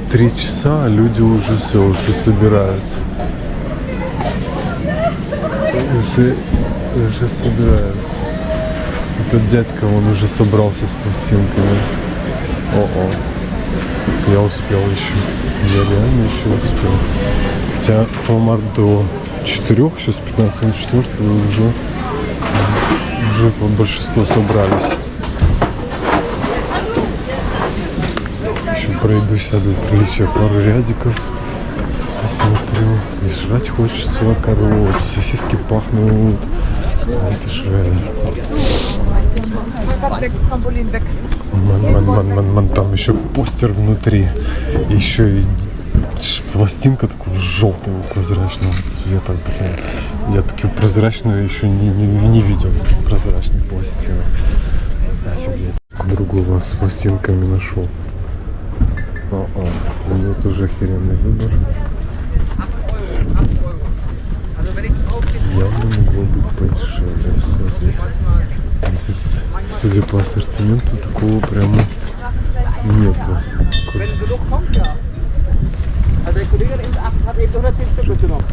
S1: 3 часа, а люди уже все, уже собираются. Уже собираются. Этот дядька, он уже собрался с пластинками. О-о. Я успел еще. Я реально еще успел. Хотя Фомарт до 4, сейчас 15 минут 4, уже большинство собрались. Еще пройду, сяду в приличие пару рядиков. смотрю, и жрать хочется, короче, сосиски пахнут. Это же... Ман, там еще постер внутри, еще и пластинка такого желтого прозрачного цвета, блин. Я такую прозрачную еще не видел, прозрачных пластинок. Офигеть. Другого с пластинками нашел. У него тоже охеренный выбор. Явно могло быть подешевле. Все здесь, судя по ассортименту, такого прямо нету.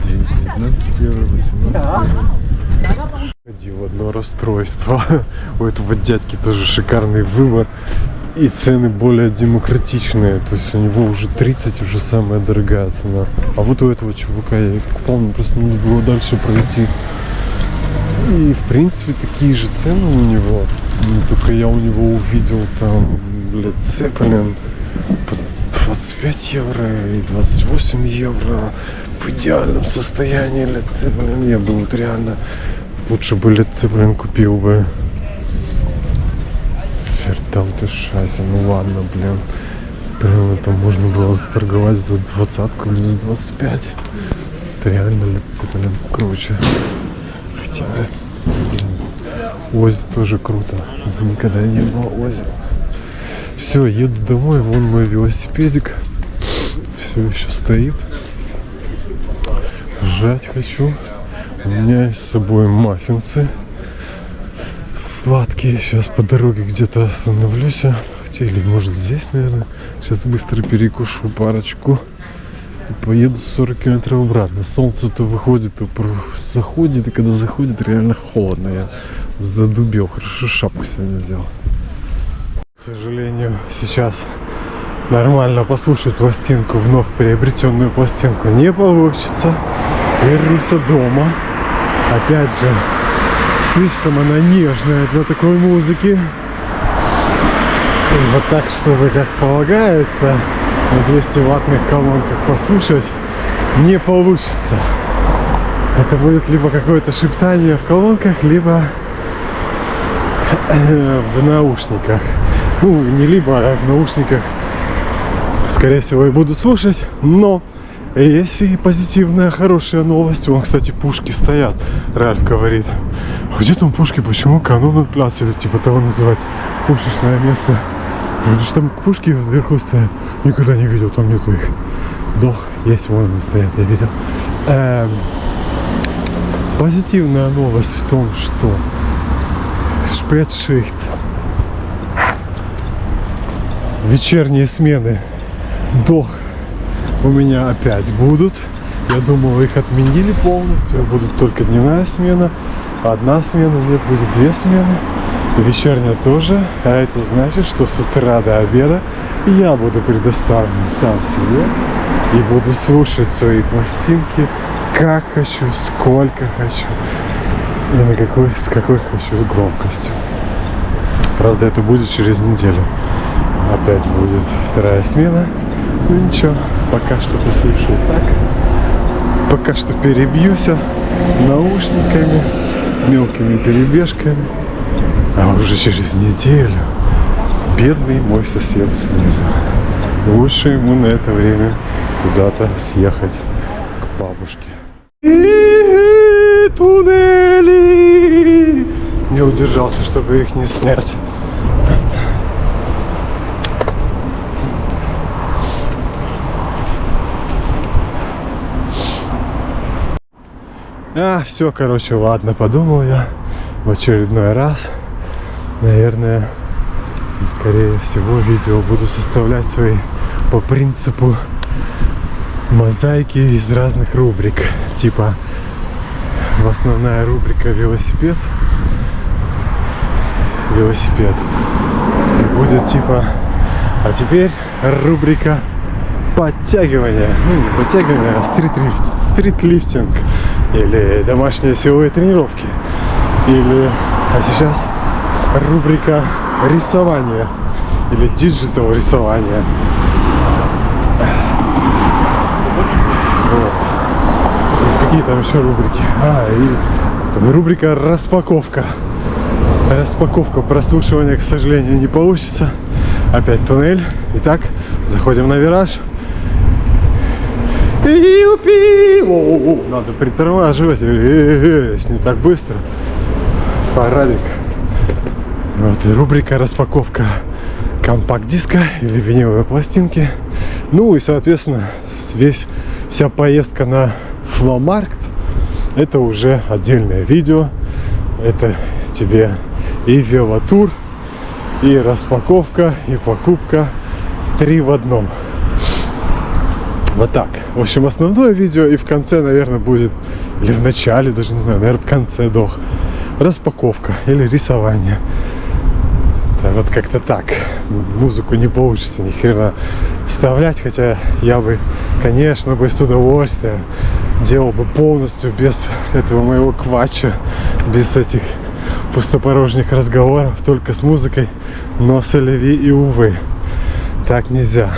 S1: 19 евро, 18 евро. Одно расстройство. У этого дядьки тоже шикарный выбор. И цены более демократичные. То есть у него уже 30, уже самая дорогая цена. А вот у этого чувака я помню, просто не было дальше пройти. И в принципе такие же цены у него. Только я у него увидел там, блядь, Цепелин по 25 евро и 28 евро. В идеальном состоянии Led Zeppelin. Я бы вот реально лучше бы Led Zeppelin купил бы. Там ты шайся, ну ладно, блин. Прямо там можно было заторговать за 20-ку или за 25. Это реально Led Zeppelin круче. Хотя, Ози тоже круто. Никогда не было Ози. Все, еду домой, вон мой велосипедик. Все еще стоит. Жрать хочу. У меня есть с собой маффинсы. Сладкие. Сейчас по дороге где-то остановлюсь. Хотя, или может здесь, наверное. Сейчас быстро перекушу парочку. И поеду 40 километров обратно. Солнце то выходит, то заходит. И когда заходит, реально холодно. Я задубел. Хорошо шапку сегодня взял. К сожалению, сейчас нормально послушать пластинку, вновь приобретенную пластинку, не получится. Вернусь дома. Опять же, слишком она нежная для такой музыки. И вот так, чтобы как полагается, на 200 ваттных колонках послушать, не получится. Это будет либо какое-то шептание в колонках, либо в наушниках. Ну, не либо, а в наушниках, скорее всего, и буду слушать. Но есть и позитивная, хорошая новость. Вон, кстати, пушки стоят. Ральф говорит: а где там пушки? Почему Каноненпляц или типа того называется? Пушечное место. Потому что там пушки вверху стоят. Никогда не видел, там нету их. Дох, есть, вон они стоят, я видел. Позитивная новость в том, что Spätschicht, вечерние смены Дох у меня опять будут. Я думал, их отменили полностью. Будет только дневная смена. Одна смена, нет, будет 2 смены. Вечерняя тоже. А это значит, что с утра до обеда я буду предоставлен сам себе. И буду слушать свои пластинки, как хочу, сколько хочу. И с какой хочу громкостью. Правда, это будет через неделю. Опять будет 2-я смена. Ну ничего, пока что послушаю так. Пока что перебьюсь наушниками, мелкими перебежками. А уже через неделю бедный мой сосед снизу. Лучше ему на это время куда-то съехать к бабушке. И туннели! Не удержался, чтобы их не снять. Все, короче, ладно, подумал я в очередной раз. Наверное, скорее всего, видео буду составлять свои по принципу мозаики из разных рубрик. Типа, основная рубрика велосипед. И будет типа, а теперь рубрика подтягивания. Ну, не подтягивания, а стритлифтинг. Или домашние силовые тренировки. Или, а сейчас рубрика рисования. Или диджитал рисования. Вот. Какие там еще рубрики? И рубрика распаковка. Распаковка прослушивания, к сожалению, не получится. Опять туннель. Итак, заходим на вираж. Надо притормаживать. Не так быстро. Парадик. Вот и рубрика распаковка компакт-диска или виниловой пластинки. Ну и, соответственно, вся поездка на Фломаркт — это уже отдельное видео. Это тебе и велотур, и распаковка, и покупка. 3 в одном. Вот так. В общем, основное видео, и в конце, наверное, будет, или в начале, даже не знаю, наверное, в конце распаковка или рисование. Да, вот как-то так. Музыку не получится ни хрена вставлять, хотя я бы, конечно, с удовольствием делал бы полностью без этого моего квача, без этих пустопорожних разговоров, только с музыкой, но с Оливи и увы. Так нельзя.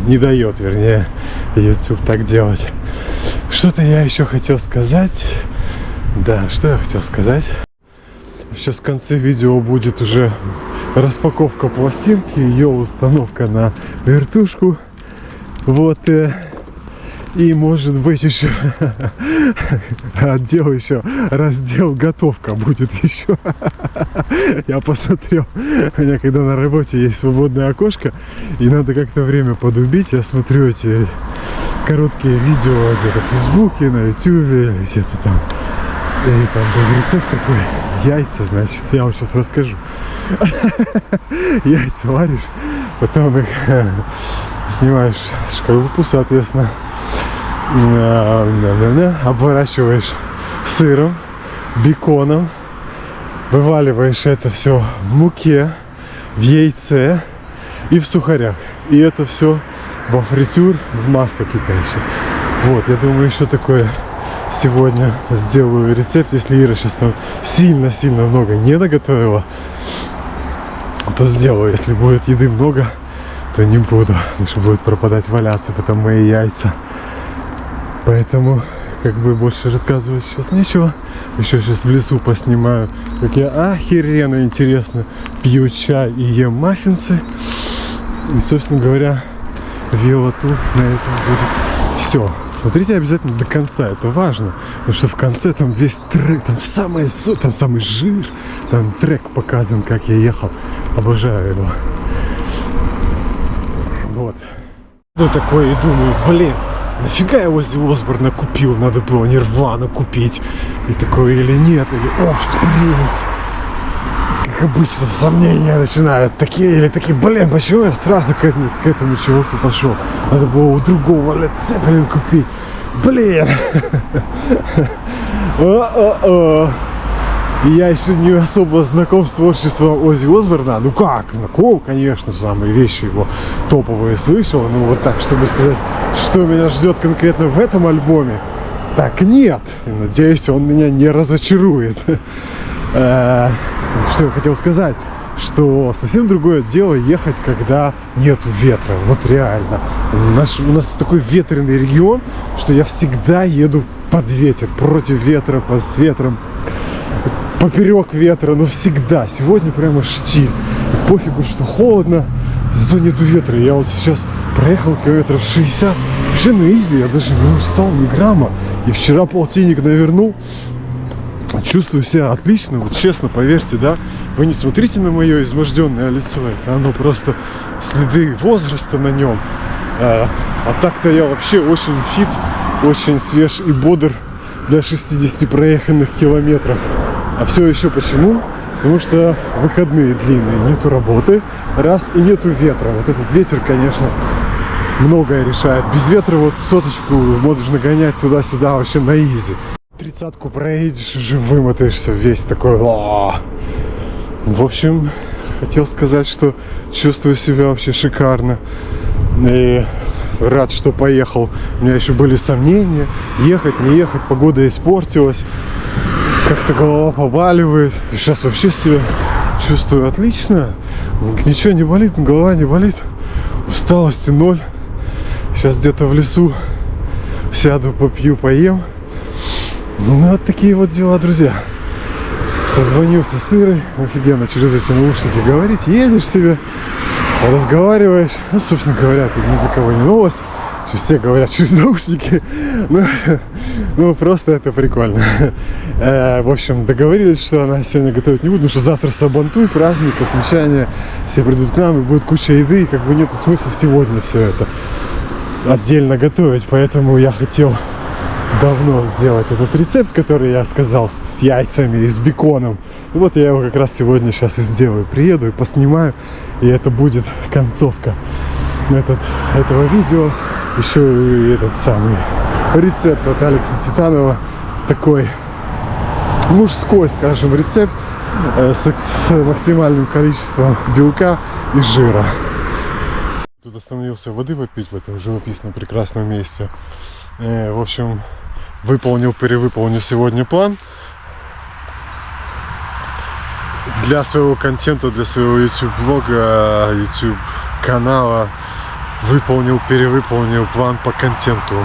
S1: Не дает, вернее, YouTube так делать. Что-то я еще хотел сказать. Да, что я хотел сказать? Сейчас в конце видео будет уже распаковка пластинки, ее установка на вертушку. Вот. И может быть еще раздел готовка будет еще. Я посмотрел, у меня когда на работе есть свободное окошко и надо как-то время подубить, я смотрю эти короткие видео где-то в Фейсбуке, на Ютубе, где-то там. И там был рецепт такой: яйца, значит, я вам сейчас расскажу. Яйца варишь, потом их снимаешь шкарлупу, соответственно, обворачиваешь сыром, беконом, вываливаешь это все в муке, в яйце и в сухарях. И это все во фритюр, в масло кипящее. Вот, я думаю, еще такое сегодня сделаю рецепт. Если Ира сейчас там сильно-сильно много не наготовила, то сделаю. Если будет еды много, то не буду, потому что будет пропадать, валяться потом мои яйца. Поэтому как бы больше рассказывать сейчас нечего. Еще сейчас в лесу поснимаю, как я охеренно интересно пью чай и ем маффинсы. И, собственно говоря, велотур на этом будет все. Смотрите обязательно до конца, это важно, потому что в конце там весь трек, там самый жир, там трек показан, как я ехал. Обожаю его. Вот. Ну такое и думаю, блин, нафига я Оззи Осборна купил, надо было Нирвану купить. И такое или нет, или Offspring. Как обычно, сомнения начинают такие, блин, почему я сразу к этому чуваку пошел? Надо было у другого Led Zeppelin купить. Блин. И я еще не особо знаком с творчеством Оззи Осборна. Ну как, знаком, конечно, самые вещи его топовые слышал. Ну вот так, чтобы сказать, что меня ждет конкретно в этом альбоме, так нет. И надеюсь, он меня не разочарует. Что я хотел сказать, что совсем другое дело ехать, когда нету ветра. Вот реально. У нас такой ветреный регион, что я всегда еду под ветер, против ветра, с ветром, поперек ветра, но всегда. Сегодня прямо штиль. И пофигу, что холодно, зато нету ветра. Я вот сейчас проехал километров 60, вообще на изи, я даже не устал ни грамма. И вчера полтинник навернул. Чувствую себя отлично, вот честно, поверьте, да. Вы не смотрите на мое изможденное лицо, это оно просто следы возраста на нем. А так-то я вообще очень фит, очень свеж и бодр для 60 проеханных километров. А все еще почему? Потому что выходные длинные, нету работы, раз, и нету ветра. Вот этот ветер, конечно, многое решает. Без ветра вот соточку можно гонять туда-сюда вообще на изи. 30-ку проедешь, уже вымотаешься весь такой. В общем, хотел сказать, что чувствую себя вообще шикарно. И рад, что поехал. У меня еще были сомнения, ехать, не ехать, погода испортилась. Как-то голова побаливает. И сейчас вообще себя чувствую отлично. Ничего не болит, голова не болит. Усталости ноль. Сейчас где-то в лесу сяду, попью, поем. Ну вот такие вот дела, друзья. Созвонился с Ирой, офигенно через эти наушники говорить, едешь себе, разговариваешь. Ну, собственно говоря, это ни для кого не новость. Все говорят через наушники. Ну, просто это прикольно. В общем, договорились, что она сегодня готовить не будет, потому что завтра Сабантуй, праздник, отмечание. Все придут к нам, и будет куча еды, и как бы нету смысла сегодня все это отдельно готовить. Поэтому я хотел давно сделать этот рецепт, который я сказал, с яйцами и с беконом. И вот я его как раз сегодня сейчас и сделаю. Приеду и поснимаю, и это будет концовка этого видео. Еще и этот самый рецепт от Алекса Титанова. Такой мужской, скажем, рецепт с максимальным количеством белка и жира. Тут остановился воды попить в этом живописном прекрасном месте. В общем, перевыполнил сегодня план. Для своего контента, для своего YouTube-блога, YouTube-канала перевыполнил план по контенту.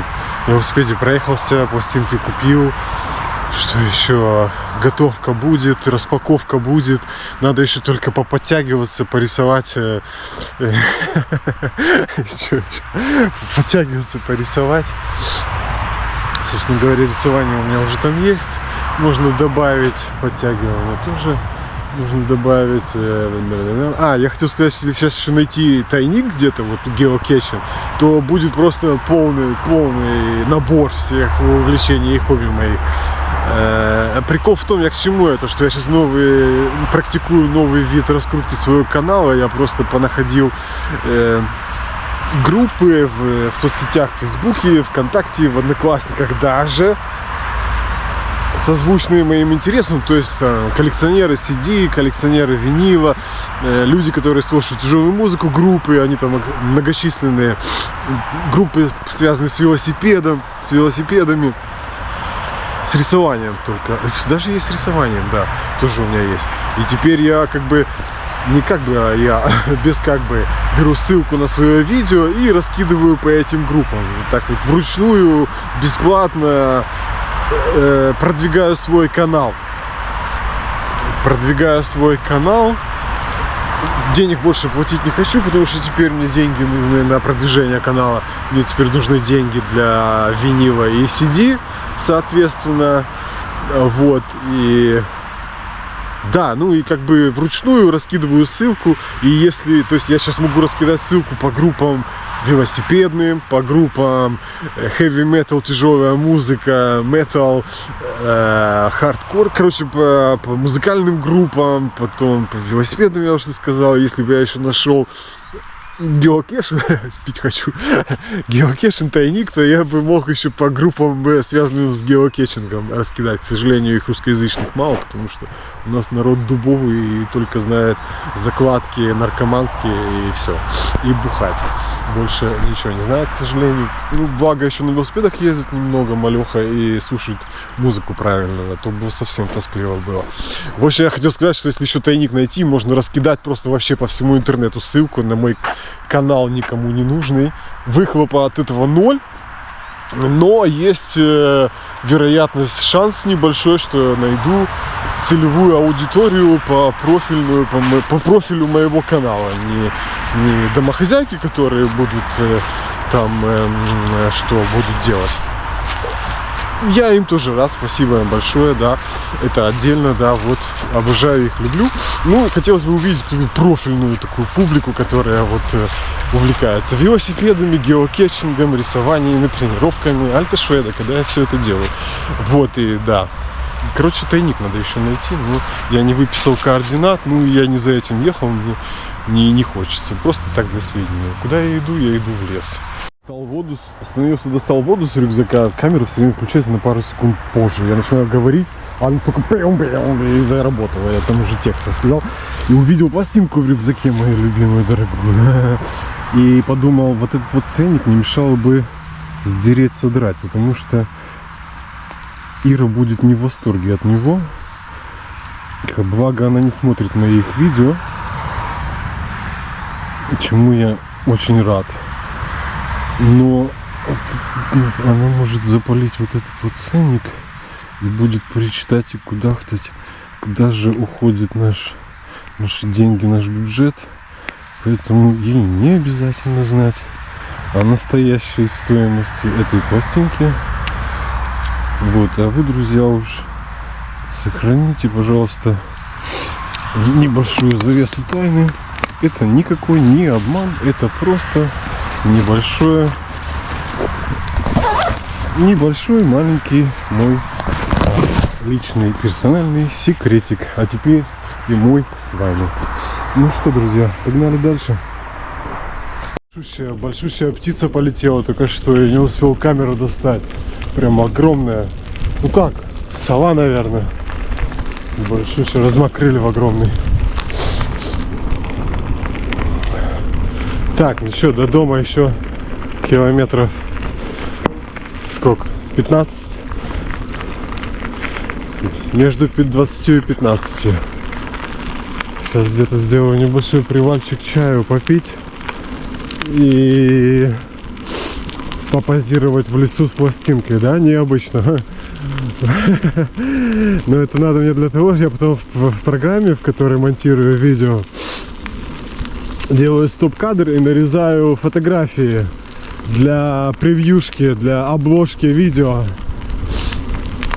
S1: На велосипеде проехался, пластинки купил. Что еще? Готовка будет, распаковка будет. Надо еще только поподтягиваться, порисовать. Подтягиваться, порисовать. Собственно говоря, рисование у меня уже там есть. Можно добавить подтягивание тоже. Нужно добавить. Я хотел сказать, что если сейчас еще найти тайник где-то, вот геокэчинг, то будет просто полный набор всех увлечений и хобби моих. Прикол в том, я к чему это, что я сейчас практикую новый вид раскрутки своего канала. Я просто понаходил группы в соцсетях, в Фейсбуке, ВКонтакте, в Одноклассниках даже, созвучные моим интересам, то есть коллекционеры CD, коллекционеры винила, люди, которые слушают тяжелую музыку, группы, они там многочисленные, группы, связанные с велосипедами, с рисованием только, даже есть рисованием, да, тоже у меня есть. И теперь я беру ссылку на свое видео и раскидываю по этим группам, вот так вот вручную, бесплатно. Продвигаю свой канал. Денег больше платить не хочу, потому что теперь мне деньги нужны на продвижение канала. Мне теперь нужны деньги для винила и CD, соответственно. Вот. И да, ну и как бы вручную раскидываю ссылку. И если, то есть я сейчас могу раскидать ссылку по группам велосипедным, по группам heavy metal, тяжелая музыка, metal, хардкор, короче, по музыкальным группам, потом по велосипедным, я уже сказал. Если бы я еще нашел геокэшинг, спить хочу, геокэшинг, тайник, то я бы мог еще по группам, связанным с геокэчингом, раскидать. К сожалению, их русскоязычных мало, потому что у нас народ дубовый и только знает закладки наркоманские и все, и бухать. Больше ничего не знает, к сожалению. Ну, благо еще на велосипедах ездит немного малеха и слушает музыку правильно, а то бы совсем тоскливо было. В общем, я хотел сказать, что если еще тайник найти, можно раскидать просто вообще по всему интернету ссылку на мой канал, никому не нужный. Выхлопа от этого 0. Но есть вероятность, шанс небольшой, что найду целевую аудиторию по профилю моего канала. Не домохозяйки, которые будут что будут делать. Я им тоже рад, спасибо им большое, да, это отдельно, да, вот, обожаю их, люблю. Ну, хотелось бы увидеть профильную такую публику, которая вот увлекается велосипедами, геокэчингом, рисованиями, тренировками, альтешведа, когда я все это делаю. Вот, и да. Короче, тайник надо еще найти, но я не выписал координат, ну, я не за этим ехал, мне не хочется, просто так для сведения. Куда я иду в лес. Остановился, достал воду с рюкзака, камера все время включается на пару секунд позже. Я начинаю говорить, а она только и заработала. Я там уже текст рассказал. И увидел пластинку в рюкзаке, мою любимую, дорогую. И подумал, вот этот вот ценник не мешало бы сдереть, содрать, потому что Ира будет не в восторге от него. Благо она не смотрит моих видео, чему я очень рад. Но она может запалить вот этот вот ценник и будет причитать и кудахтать, куда же уходят наши деньги, наш бюджет. Поэтому ей не обязательно знать о настоящей стоимости этой пластинки. Вот, а вы, друзья, уж сохраните, пожалуйста, небольшую завесу тайны. Это никакой не обман, это просто небольшой маленький мой личный персональный секретик. А теперь и мой с вами. Ну что, друзья, погнали дальше. Большущая птица полетела только что, я не успел камеру достать. Прям огромная. Ну как, сова, наверное. Большущая, размокрыльев огромный. Так, ну что, до дома еще километров сколько? 15? Между 20 и 15. Сейчас где-то сделаю небольшой привальчик, чаю попить и попозировать в лесу с пластинкой, да, необычно. Но это надо мне для того, что я потом в программе, в которой монтирую видео, делаю стоп-кадр и нарезаю фотографии для превьюшки, для обложки видео.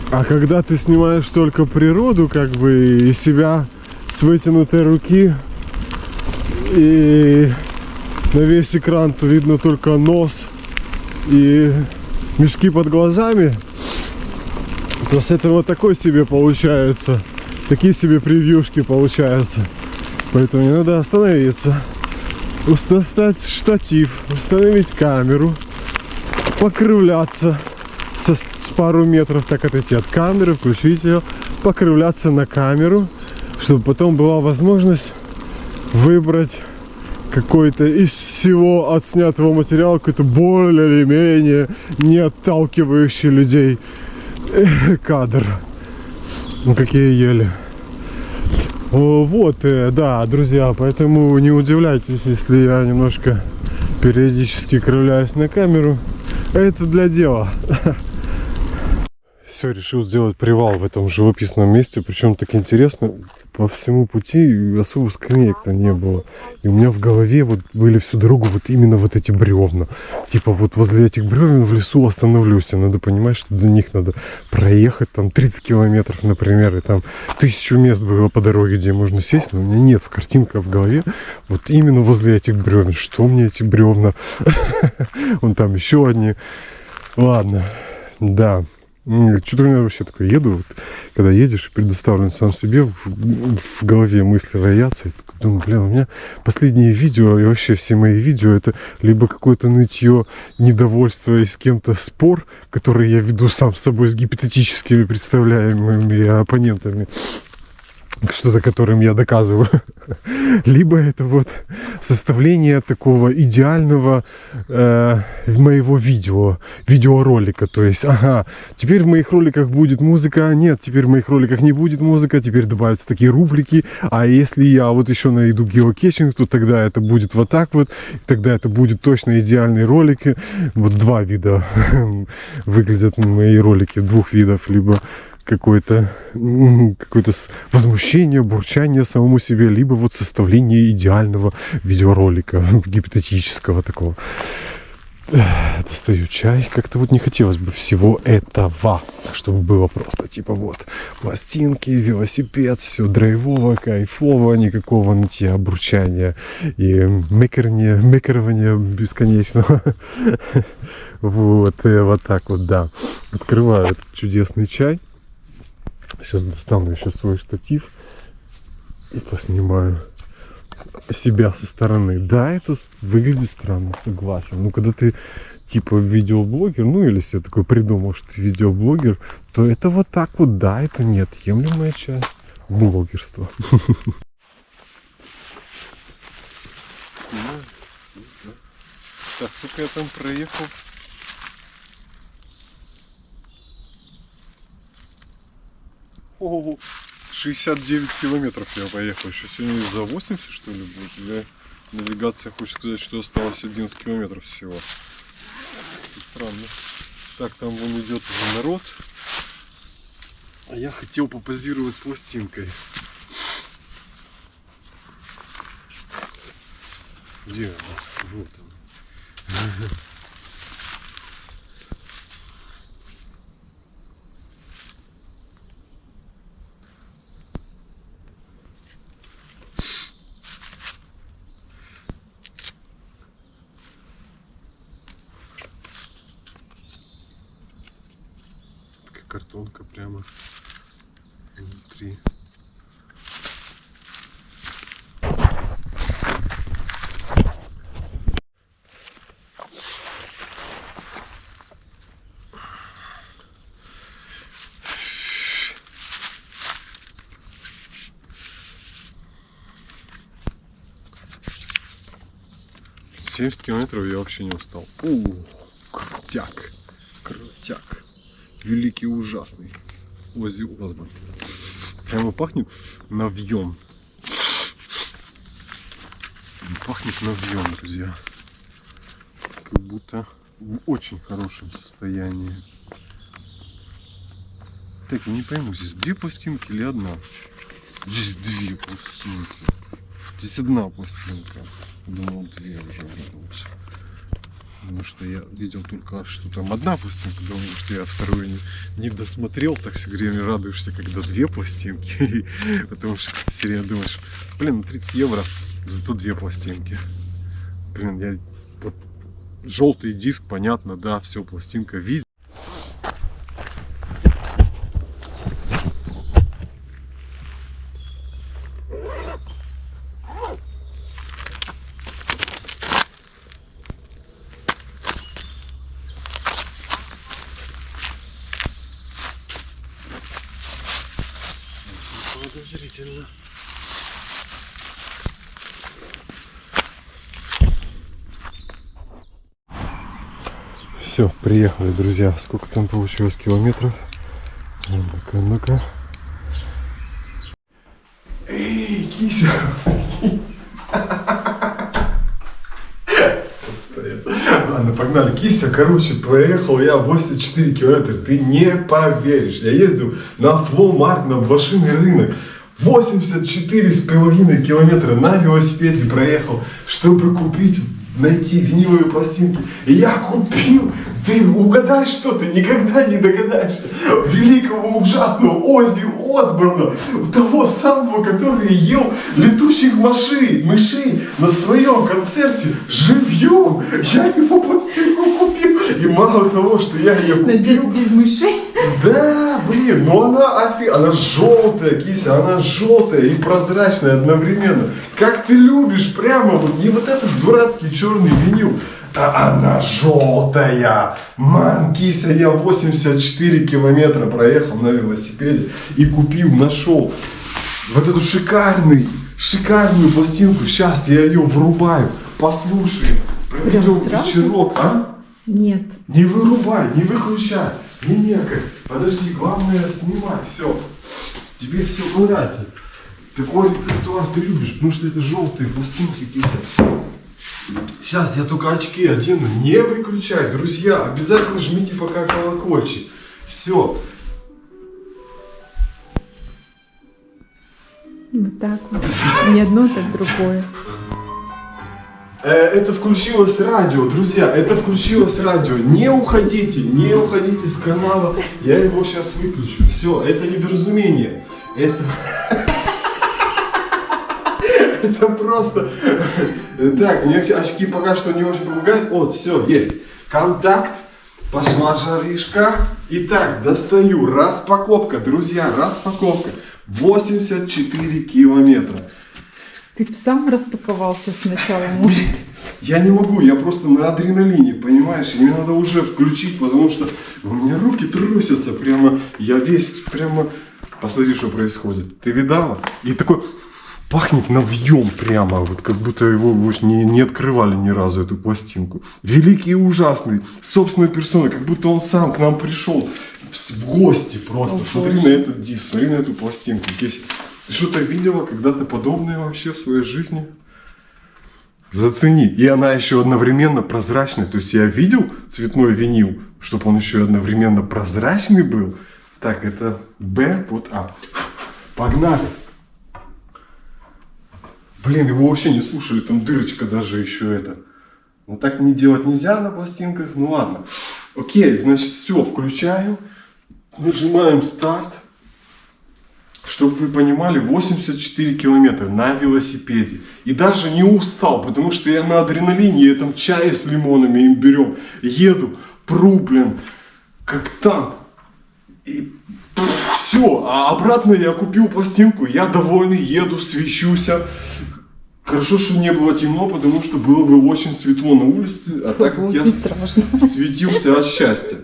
S1: А когда ты снимаешь только природу, как бы, и себя с вытянутой руки, и на весь экран то видно только нос и мешки под глазами, то с этого такой себе получается, такие себе превьюшки получаются. Поэтому мне надо остановиться, достать штатив, установить камеру, покрывляться со пару метров, так отойти от камеры, включить ее, покрывляться на камеру, чтобы потом была возможность выбрать какой-то из всего отснятого материала какой-то более или менее не отталкивающий людей кадр. Ну какие ели. Вот, да, друзья, поэтому не удивляйтесь, если я немножко периодически кривляюсь на камеру. Это для дела. Все, решил сделать привал в этом живописном месте. Причем так интересно, по всему пути особо скамеек-то не было. И у меня в голове вот были всю дорогу вот именно вот эти бревна. Типа вот возле этих бревен в лесу остановлюсь. И надо понимать, что до них надо проехать там 30 километров, например. И там 1000 мест было по дороге, где можно сесть. Но у меня нет картинка в голове. Вот именно возле этих бревен. Что мне эти бревна? Вон там еще одни. Ладно, да. Что-то у меня вообще такое, еду, вот, когда едешь и предоставлен сам себе, в голове мысли роятся, и думаю, блин, у меня последние видео и вообще все мои видео это либо какое-то нытье, недовольство и с кем-то спор, который я веду сам с собой, с гипотетическими представляемыми оппонентами, что-то, которым я доказываю, либо это вот составление такого идеального моего видеоролика, то есть, ага, теперь в моих роликах будет музыка, нет, теперь в моих роликах не будет музыка, теперь добавятся такие рубрики, а если я вот еще найду геокэчинг, то тогда это будет вот так вот, тогда это будет точно идеальные ролики. Вот два вида выглядят мои ролики, двух видов, либо какое-то возмущение, бурчание самому себе, либо вот составление идеального видеоролика, гипотетического такого. Достаю чай. Как-то вот не хотелось бы всего этого, чтобы было просто типа вот пластинки, велосипед, все драйвово, кайфово, никакого нытья, бурчания и мекерования бесконечного. Вот так вот, да. Открываю этот чудесный чай. Сейчас достану еще свой штатив и поснимаю себя со стороны. Да, это выглядит странно, согласен. Ну, когда ты типа видеоблогер, ну или если я такой придумал, что ты видеоблогер, то это вот так вот, да, это неотъемлемая часть блогерства. Снимаю. Так, сколько я там проехал? Ого, 69 километров я поехал. Еще сегодня за 80, что ли, будет? Или навигация хочет сказать, что осталось 11 километров всего. Это странно. Так, там вон идет уже народ. А я хотел попозировать с пластинкой. Где она? Вот она. Картонка прямо внутри. — 70 километров я вообще не устал. Крутяк. Крутяк. Великий и ужасный Оззи Осборн. Прямо пахнет навьем. Пахнет навьем, друзья. Как будто в очень хорошем состоянии. Так, я не пойму, здесь 2 пластинки или 1? Здесь 2 пластинки. Здесь 1 пластинка. Думал, 2 уже вернулся. Потому что я видел только, что там 1 пластинка, думал, что я 2-ю не досмотрел, так все время радуешься, когда 2 пластинки, потому что ты все время думаешь, блин, 30 евро, зато 2 пластинки. Блин, я вот желтый диск, понятно, да, все, пластинка видит. Подозрительно. Все, приехали, друзья. Сколько там получилось километров? Ну-ка, ну-ка. Эй, кися! Ладно, погнали. Кися, короче, проехал я 84 километра. Ты не поверишь. Я ездил на флоу-маркет, на блошиный рынок. 84,5 километра на велосипеде проехал, чтобы купить, найти виниловые пластинки. И я купил, ты угадай, что ты никогда не догадаешься, великого ужасного Оззи Осборна, того самого, который ел летучих мышей на своем концерте живьем. Я его пластинку купил. И мало того, что я ее купил...
S2: Надеюсь, без мышей?
S1: Да, блин, но она желтая, Кися, она желтая и прозрачная одновременно. Как ты любишь, прямо вот не вот этот дурацкий черный винил, а она желтая. Ман, Кися, я 84 километра проехал на велосипеде и купил, нашел вот эту шикарную пластинку. Сейчас я ее врубаю, послушай, проведем вечерок, а?
S2: Нет.
S1: Не вырубай, не выключай. Не, подожди, главное снимай, все. Тебе все понравится. Такой репертуар ты любишь, потому что это желтые пластинки, Кися. Сейчас я только очки одену. Не выключай, друзья. Обязательно жмите пока колокольчик. Все.
S2: Вот так вот. Не одно, так другое.
S1: Это включилось радио, друзья, это включилось радио. Не уходите с канала. Я его сейчас выключу. Все, это недоразумение. Это просто... Так, мне очки пока что не очень помогают. Вот, все, есть. Контакт. Пошла жаришка. Итак, достаю. Распаковка, друзья, распаковка. 84 километра.
S2: Ты сам распаковался сначала, может?
S1: Я не могу, я просто на адреналине, понимаешь? И мне надо уже включить, потому что у меня руки трусятся прямо. Я весь прямо... Посмотри, что происходит. Ты видала? И такой... Пахнет навьем прямо, вот как будто его не открывали ни разу, эту пластинку. Великий и ужасный, собственной персоной, как будто он сам к нам пришел в гости просто. Смотри на этот диск, смотри на эту пластинку. Ты что-то видела когда-то подобное вообще в своей жизни? Зацени. И она еще одновременно прозрачная. То есть я видел цветной винил, чтобы он еще одновременно прозрачный был. Так, это Б, вот А. Погнали. Блин, его вообще не слушали, там дырочка даже еще это. Ну так не делать нельзя на пластинках, ну ладно. Окей, значит, все, включаю. Нажимаем старт. Чтобы вы понимали, 84 километра на велосипеде. И даже не устал, потому что я на адреналине, я там чай с лимонами и имбирем. Еду, пру, блин, как танк. И все, а обратно я купил пластинку, я довольный, еду, свечусь. Хорошо, что не было темно, потому что было бы очень светло на улице, а так как я светился от счастья.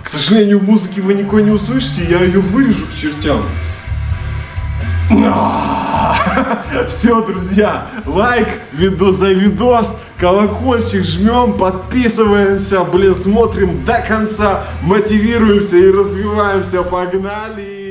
S1: К сожалению, музыки вы никакой не услышите, я ее вырежу к чертям. Все, друзья, лайк за видос, колокольчик жмем, подписываемся, блин, смотрим до конца, мотивируемся и развиваемся, погнали!